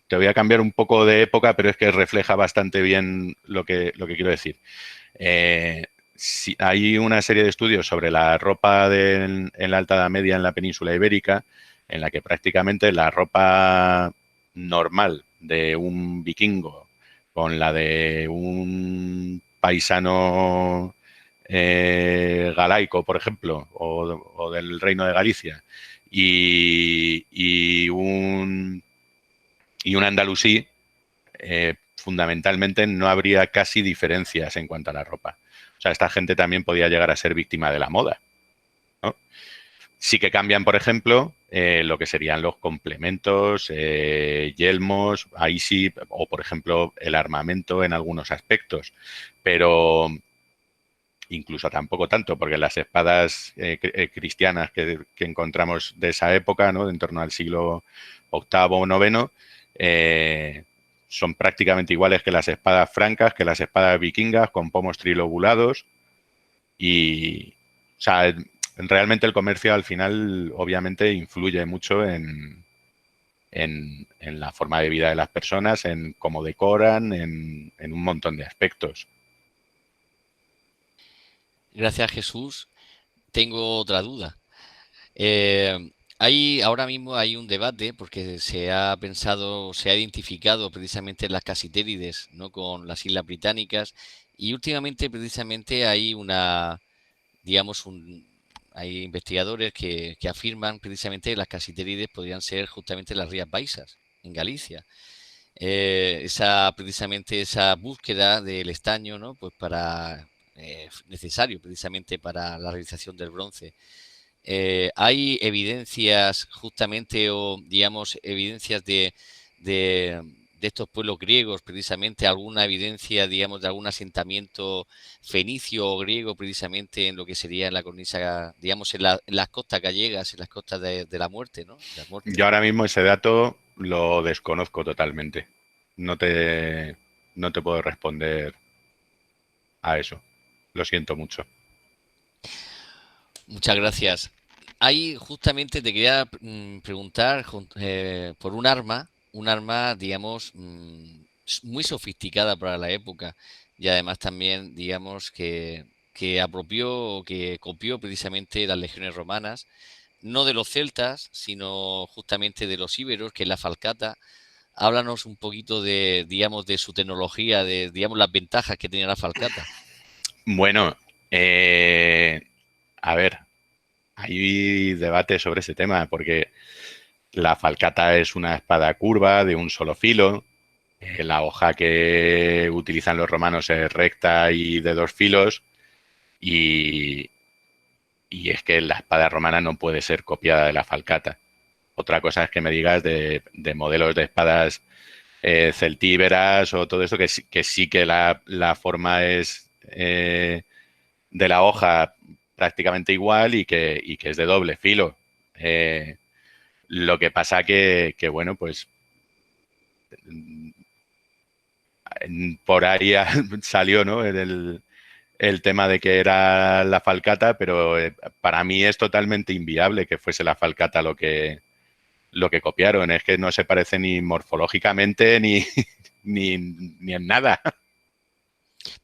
te voy a cambiar un poco de época, pero es que refleja bastante bien lo que quiero decir. Hay una serie de estudios sobre la ropa en la Alta Edad Media en la península ibérica, en la que prácticamente la ropa normal de un vikingo con la de un paisano galaico, por ejemplo, o del Reino de Galicia, y un andalusí, fundamentalmente no habría casi diferencias en cuanto a la ropa. O sea, esta gente también podía llegar a ser víctima de la moda, ¿no? Sí que cambian, por ejemplo, lo que serían los complementos, yelmos, ahí sí, o por ejemplo el armamento en algunos aspectos, pero incluso tampoco tanto, porque las espadas cristianas que encontramos de esa época, ¿no? De en torno al siglo VIII o IX, son prácticamente iguales que las espadas francas, que las espadas vikingas, con pomos trilobulados. Y, o sea, realmente el comercio al final obviamente influye mucho en la forma de vida de las personas, en cómo decoran, en un montón de aspectos. Gracias, Jesús. Tengo otra duda. Ahora mismo hay un debate porque se ha pensado, se ha identificado precisamente las casitérides, ¿no? Con las Islas Británicas, y últimamente precisamente hay digamos, hay investigadores que afirman precisamente que las casitérides podrían ser justamente las Rías Baixas en Galicia. Precisamente esa búsqueda del estaño, ¿no? Pues necesario precisamente para la realización del bronce. ¿Hay evidencias justamente o, digamos, evidencias de estos pueblos griegos, precisamente alguna evidencia, digamos, de algún asentamiento fenicio o griego, precisamente en lo que sería en la cornisa, digamos, en las costas gallegas, en las costas de la muerte, ¿no? De la muerte. Yo ahora mismo ese dato lo desconozco totalmente. No te puedo responder a eso. Lo siento mucho. Muchas gracias. Ahí justamente te quería preguntar por un arma, digamos, muy sofisticada para la época, y además también, digamos, que apropió o que copió precisamente las legiones romanas, no de los celtas, sino justamente de los íberos, que es la falcata. Háblanos un poquito digamos, de su tecnología, digamos, las ventajas que tenía la falcata. Bueno, a ver, hay debate sobre ese tema, porque la falcata es una espada curva de un solo filo. La hoja que utilizan los romanos es recta y de dos filos. Y es que la espada romana no puede ser copiada de la falcata. Otra cosa es que me digas de modelos de espadas celtíberas o todo eso, que sí que la forma es de la hoja prácticamente igual y que es de doble filo. Lo que pasa que bueno, pues por ahí salió, ¿no? El tema de que era la falcata, pero para mí es totalmente inviable que fuese la falcata lo que copiaron. Es que no se parece ni morfológicamente ni en nada.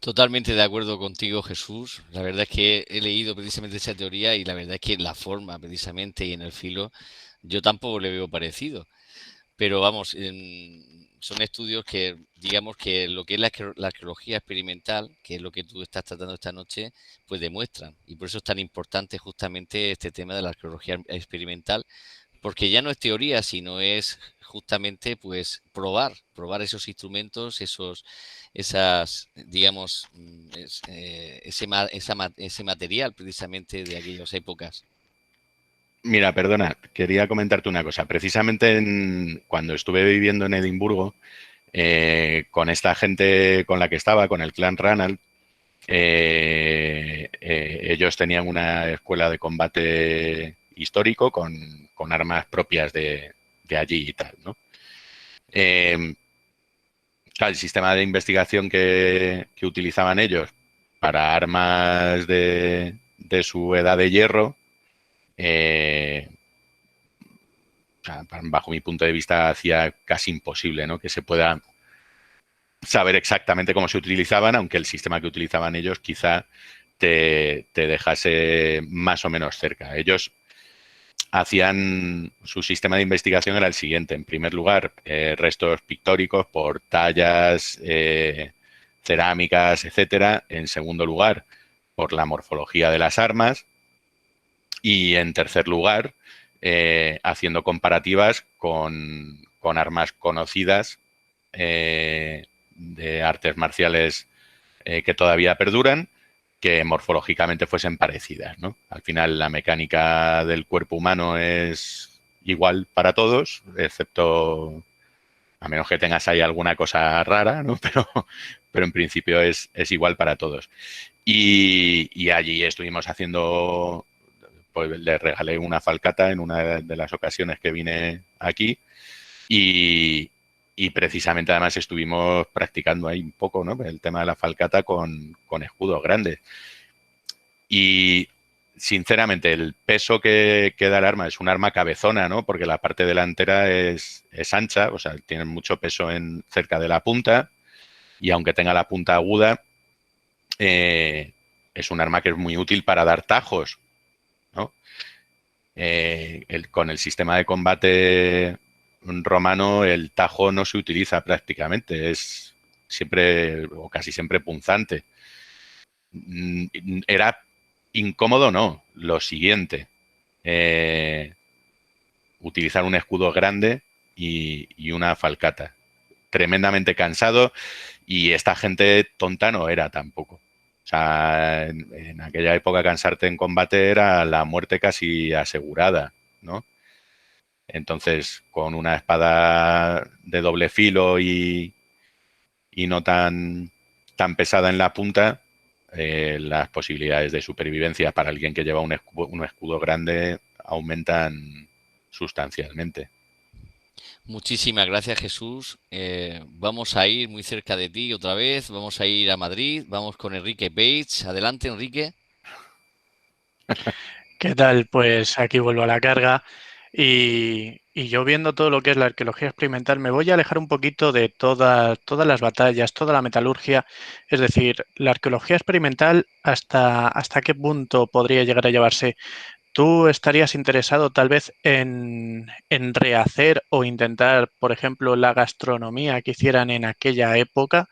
Totalmente de acuerdo contigo, Jesús. La verdad es que he leído precisamente esa teoría y la verdad es que en la forma precisamente y en el filo yo tampoco le veo parecido. Pero vamos, son estudios que, digamos que lo que es la arqueología experimental, que es lo que tú estás tratando esta noche, pues demuestran. Y por eso es tan importante justamente este tema de la arqueología experimental, porque ya no es teoría, sino es justamente pues probar esos instrumentos, digamos, ese material precisamente de aquellas épocas. Mira, perdona, quería comentarte una cosa. Precisamente cuando estuve viviendo en Edimburgo, con esta gente con la que estaba, con el clan Ranald, ellos tenían una escuela de combate histórico con armas propias de allí y tal, ¿no? Claro, el sistema de investigación que utilizaban ellos para armas de su edad de hierro, o sea, bajo mi punto de vista, hacía casi imposible, ¿no?, que se pueda saber exactamente cómo se utilizaban, aunque el sistema que utilizaban ellos quizá te dejase más o menos cerca. Ellos hacían, su sistema de investigación era el siguiente. En primer lugar, restos pictóricos por tallas, cerámicas, etcétera. En segundo lugar, por la morfología de las armas. Y en tercer lugar, haciendo comparativas con armas conocidas de artes marciales que todavía perduran, que morfológicamente fuesen parecidas, ¿no? Al final, la mecánica del cuerpo humano es igual para todos, excepto, a menos que tengas ahí alguna cosa rara, ¿no? Pero en principio es igual para todos. Y allí estuvimos haciendo, pues le regalé una falcata en una de las ocasiones que vine aquí y precisamente además estuvimos practicando ahí un poco, ¿no?, el tema de la falcata con escudos grandes. Y sinceramente el peso que da el arma es un arma cabezona, ¿no?, porque la parte delantera es ancha, o sea, tiene mucho peso cerca de la punta, y aunque tenga la punta aguda, es un arma que es muy útil para dar tajos, ¿no? Con el sistema de combate romano, el tajo no se utiliza prácticamente, es siempre o casi siempre punzante. Era incómodo, no. Lo siguiente, utilizar un escudo grande y una falcata. Tremendamente cansado, y esta gente tonta no era tampoco. O sea, en aquella época cansarte en combate era la muerte casi asegurada, ¿no? Entonces, con una espada de doble filo y no tan pesada en la punta, las posibilidades de supervivencia para alguien que lleva un escudo grande aumentan sustancialmente. Muchísimas gracias, Jesús. Vamos a ir muy cerca de ti otra vez. Vamos a ir a Madrid. Vamos con Enrique Bates. Adelante, Enrique. ¿Qué tal? Pues aquí vuelvo a la carga y yo viendo todo lo que es la arqueología experimental me voy a alejar un poquito de todas las batallas, toda la metalurgia. Es decir, la arqueología experimental, ¿hasta qué punto podría llegar a llevarse? ¿Tú estarías interesado tal vez en rehacer o intentar, por ejemplo, la gastronomía que hicieran en aquella época,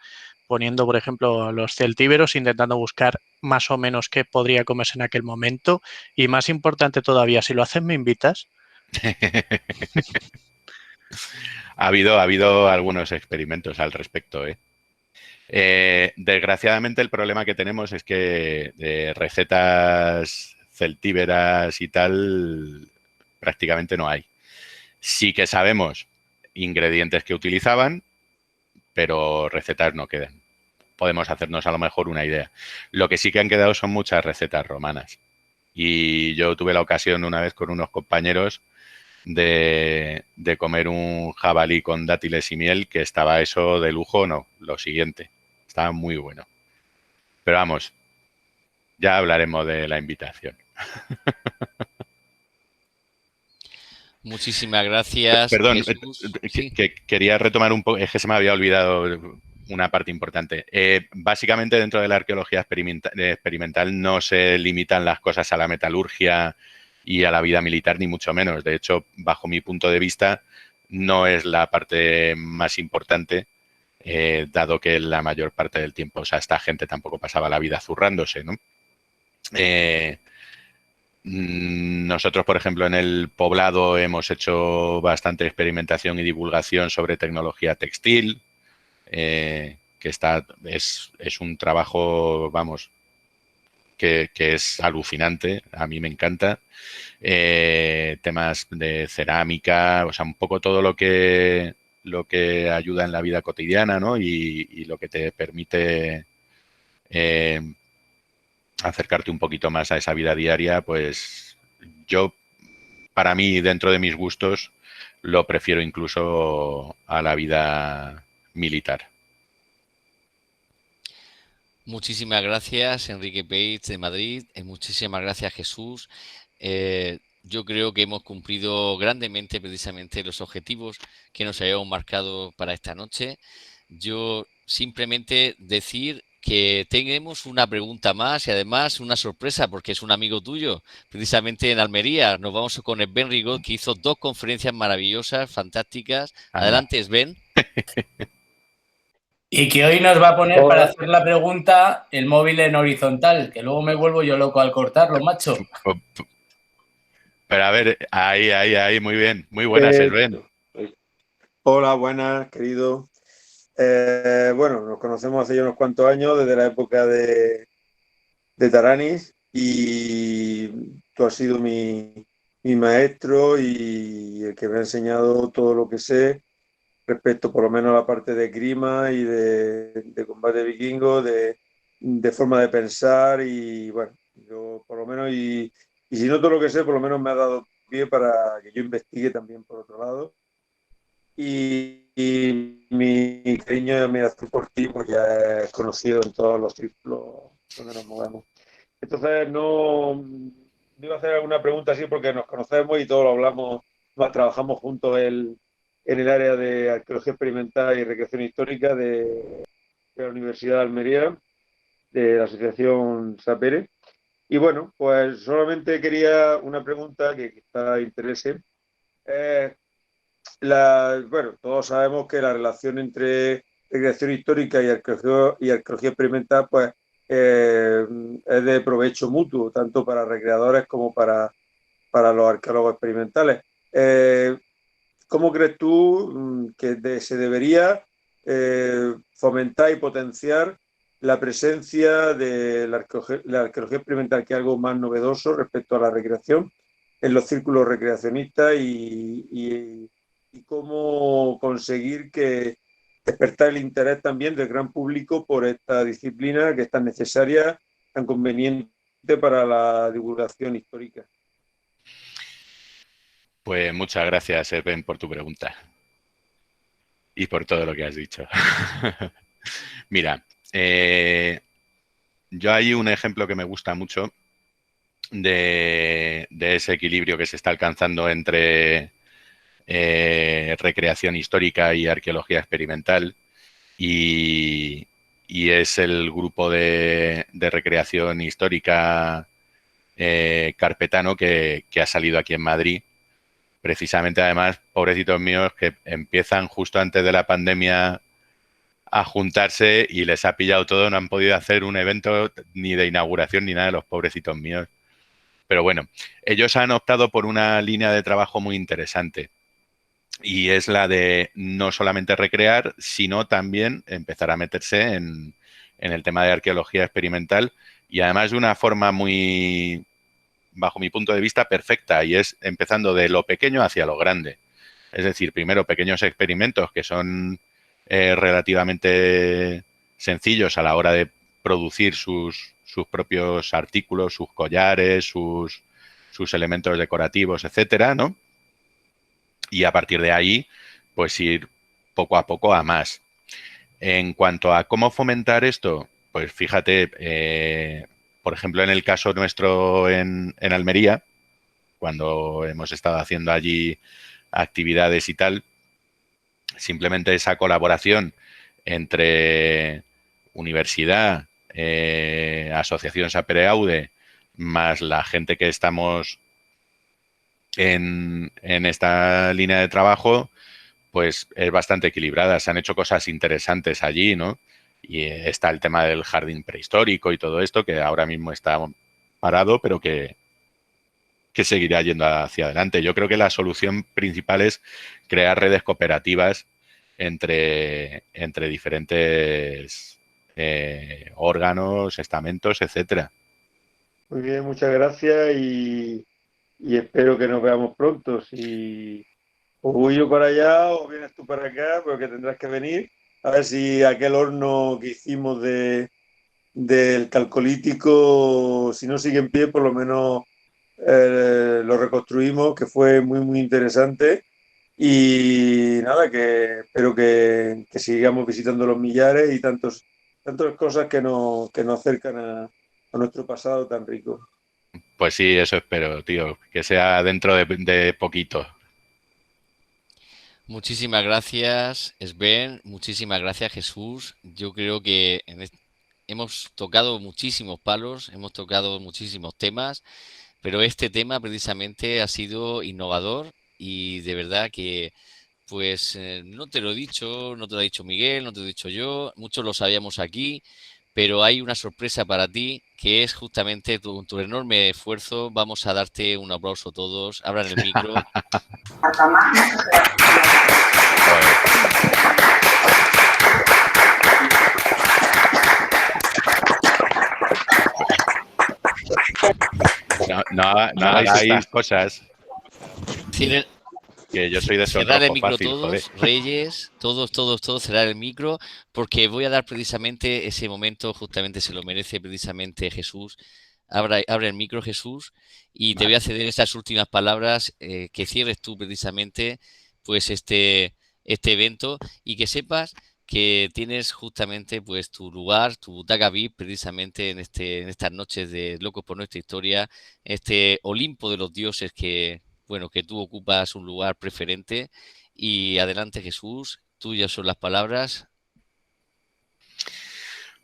poniendo, por ejemplo, los celtíberos, intentando buscar más o menos qué podría comerse en aquel momento? Y más importante todavía, si lo haces, ¿me invitas? Ha habido algunos experimentos al respecto, ¿eh? Desgraciadamente, el problema que tenemos es que de recetas celtíberas y tal prácticamente no hay. Sí que sabemos ingredientes que utilizaban, pero recetas no quedan. Podemos hacernos a lo mejor una idea. Lo que sí que han quedado son muchas recetas romanas. Y yo tuve la ocasión una vez con unos compañeros de comer un jabalí con dátiles y miel, que estaba eso de lujo, no, lo siguiente. Estaba muy bueno. Pero vamos, ya hablaremos de la invitación. Muchísimas gracias, Perdón, Jesús. Sí. que quería retomar un poco, es que se me había olvidado una parte importante. Básicamente, dentro de la arqueología experimental no se limitan las cosas a la metalurgia y a la vida militar, ni mucho menos. De hecho, bajo mi punto de vista, no es la parte más importante, dado que la mayor parte del tiempo, o sea, esta gente tampoco pasaba la vida zurrándose, ¿no? Nosotros, por ejemplo, en el poblado hemos hecho bastante experimentación y divulgación sobre tecnología textil, que es un trabajo, vamos, que es alucinante, a mí me encanta. Temas de cerámica, o sea, un poco todo lo que ayuda en la vida cotidiana, ¿no? Y lo que te permite acercarte un poquito más a esa vida diaria, pues yo, para mí, dentro de mis gustos, lo prefiero incluso a la vida militar. Muchísimas gracias, Enrique Peix de Madrid. Muchísimas gracias, Jesús. Yo creo que hemos cumplido grandemente precisamente los objetivos que nos habíamos marcado para esta noche. Yo simplemente decir que tenemos una pregunta más y además una sorpresa porque es un amigo tuyo, precisamente en Almería. Nos vamos con Sven Rigot, que hizo 2 conferencias maravillosas, fantásticas. Adelante, Sven. Y que hoy nos va a poner para Hola. hacer la pregunta el móvil en horizontal, que luego me vuelvo yo loco al cortarlo, macho. Pero a ver, ahí, muy bien. Muy buenas, Sven. Hola, buenas, querido. Bueno, nos conocemos hace ya unos cuantos años, desde la época de Taranis, y tú has sido mi maestro y el que me ha enseñado todo lo que sé respecto por lo menos a la parte de esgrima y de combate vikingo, de forma de pensar y bueno, yo por lo menos, y si no todo lo que sé, por lo menos me ha dado pie para que yo investigue también por otro lado. Y mi cariño y admiración por ti pues ya es conocido en todos los círculos donde nos movemos. Entonces no iba a hacer alguna pregunta así porque nos conocemos y todos lo hablamos, trabajamos juntos en el área de arqueología experimental y recreación histórica de la Universidad de Almería, de la Asociación Sapere. Y bueno, pues solamente quería una pregunta que quizá interese. Bueno, todos sabemos que la relación entre recreación histórica y arqueología experimental pues, es de provecho mutuo, tanto para recreadores como para los arqueólogos experimentales. ¿Cómo crees tú que se debería fomentar y potenciar la presencia de la arqueología experimental, que es algo más novedoso respecto a la recreación, en los círculos recreacionistas y cómo conseguir que despertar el interés también del gran público por esta disciplina que es tan necesaria, tan conveniente para la divulgación histórica? Pues muchas gracias, Sven, por tu pregunta y por todo lo que has dicho. Mira, yo hay un ejemplo que me gusta mucho de ese equilibrio que se está alcanzando entre recreación histórica y arqueología experimental, y es el grupo de recreación histórica carpetano que ha salido aquí en Madrid. Precisamente, además, pobrecitos míos que empiezan justo antes de la pandemia a juntarse y les ha pillado todo, no han podido hacer un evento ni de inauguración ni nada de los pobrecitos míos. Pero bueno, ellos han optado por una línea de trabajo muy interesante y es la de no solamente recrear, sino también empezar a meterse en el tema de arqueología experimental, y además de una forma muy, bajo mi punto de vista, perfecta, y es empezando de lo pequeño hacia lo grande. Es decir, primero pequeños experimentos que son relativamente sencillos a la hora de producir sus propios artículos, sus collares, sus elementos decorativos, etcétera, ¿no? Y a partir de ahí, pues ir poco a poco a más. En cuanto a cómo fomentar esto, pues fíjate, por ejemplo, en el caso nuestro en Almería, cuando hemos estado haciendo allí actividades y tal, simplemente esa colaboración entre universidad, asociación Sapere Aude, más la gente que estamos en esta línea de trabajo, pues es bastante equilibrada. Se han hecho cosas interesantes allí, ¿no? Y está el tema del jardín prehistórico y todo esto, que ahora mismo está parado, pero que seguirá yendo hacia adelante. Yo creo que la solución principal es crear redes cooperativas entre diferentes órganos, estamentos, etcétera. Muy bien, muchas gracias y espero que nos veamos pronto. Si o voy yo para allá o vienes tú para acá, porque tendrás que venir. A ver si aquel horno que hicimos del calcolítico, si no sigue en pie, por lo menos lo reconstruimos, que fue muy, muy interesante. Y nada, que espero que sigamos visitando los millares y tantas cosas que nos acercan a nuestro pasado tan rico. Pues sí, eso espero, tío, que sea dentro de poquito. Muchísimas gracias, Sven. Muchísimas gracias, Jesús. Yo creo que hemos tocado muchísimos palos, hemos tocado muchísimos temas, pero este tema precisamente ha sido innovador y de verdad que, pues, no te lo he dicho, no te lo ha dicho Miguel, no te lo he dicho yo, muchos lo sabíamos aquí, pero hay una sorpresa para ti que es justamente tu enorme esfuerzo. Vamos a darte un aplauso todos. Abran el micro. No hagáis cosas, Cierren- que yo soy de Cerrar el sonrojo micro fácil, joder. todos, Reyes, todos, cerrar el micro, porque voy a dar precisamente ese momento, justamente se lo merece precisamente Jesús. Abre el micro, Jesús, y te voy a ceder estas últimas palabras, que cierres tú precisamente pues este evento y que sepas que tienes justamente pues tu lugar, tu butaca VIP precisamente en estas noches de Locos por Nuestra Historia, este Olimpo de los dioses que, bueno, que tú ocupas un lugar preferente. Y adelante, Jesús, tuyas son las palabras.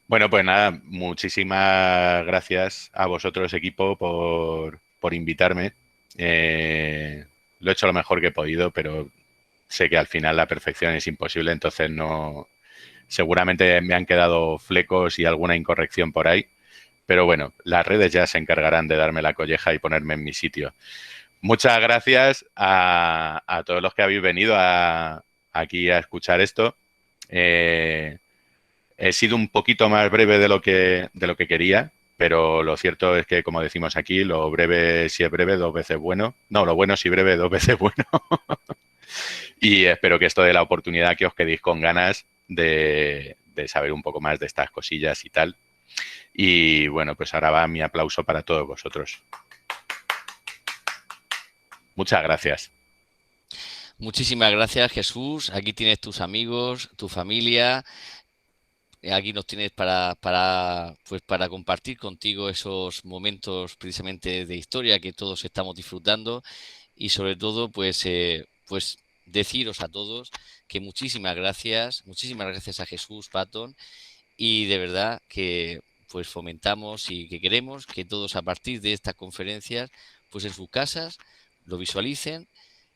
Bueno, pues nada, muchísimas gracias a vosotros, equipo, por invitarme. Lo he hecho lo mejor que he podido, pero sé que al final la perfección es imposible, entonces no. Seguramente me han quedado flecos y alguna incorrección por ahí, pero bueno, las redes ya se encargarán de darme la colleja y ponerme en mi sitio. Muchas gracias a todos los que habéis venido aquí a escuchar esto. He sido un poquito más breve de lo que quería, pero lo cierto es que, como decimos aquí, lo breve, si es breve, dos veces bueno. No, lo bueno si breve, dos veces bueno. Y espero que esto dé la oportunidad que os quedéis con ganas de saber un poco más de estas cosillas y tal. Y bueno, pues ahora va mi aplauso para todos vosotros. Muchas gracias. Muchísimas gracias, Jesús. Aquí tienes tus amigos, tu familia. Aquí nos tienes pues para compartir contigo esos momentos precisamente de historia que todos estamos disfrutando y sobre todo pues deciros a todos que muchísimas gracias a Jesús Patton, y de verdad que pues fomentamos y que queremos que todos a partir de estas conferencias pues en sus casas lo visualicen,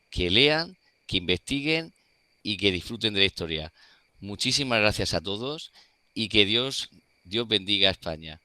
que lean, que investiguen y que disfruten de la historia. Muchísimas gracias a todos y que Dios bendiga a España.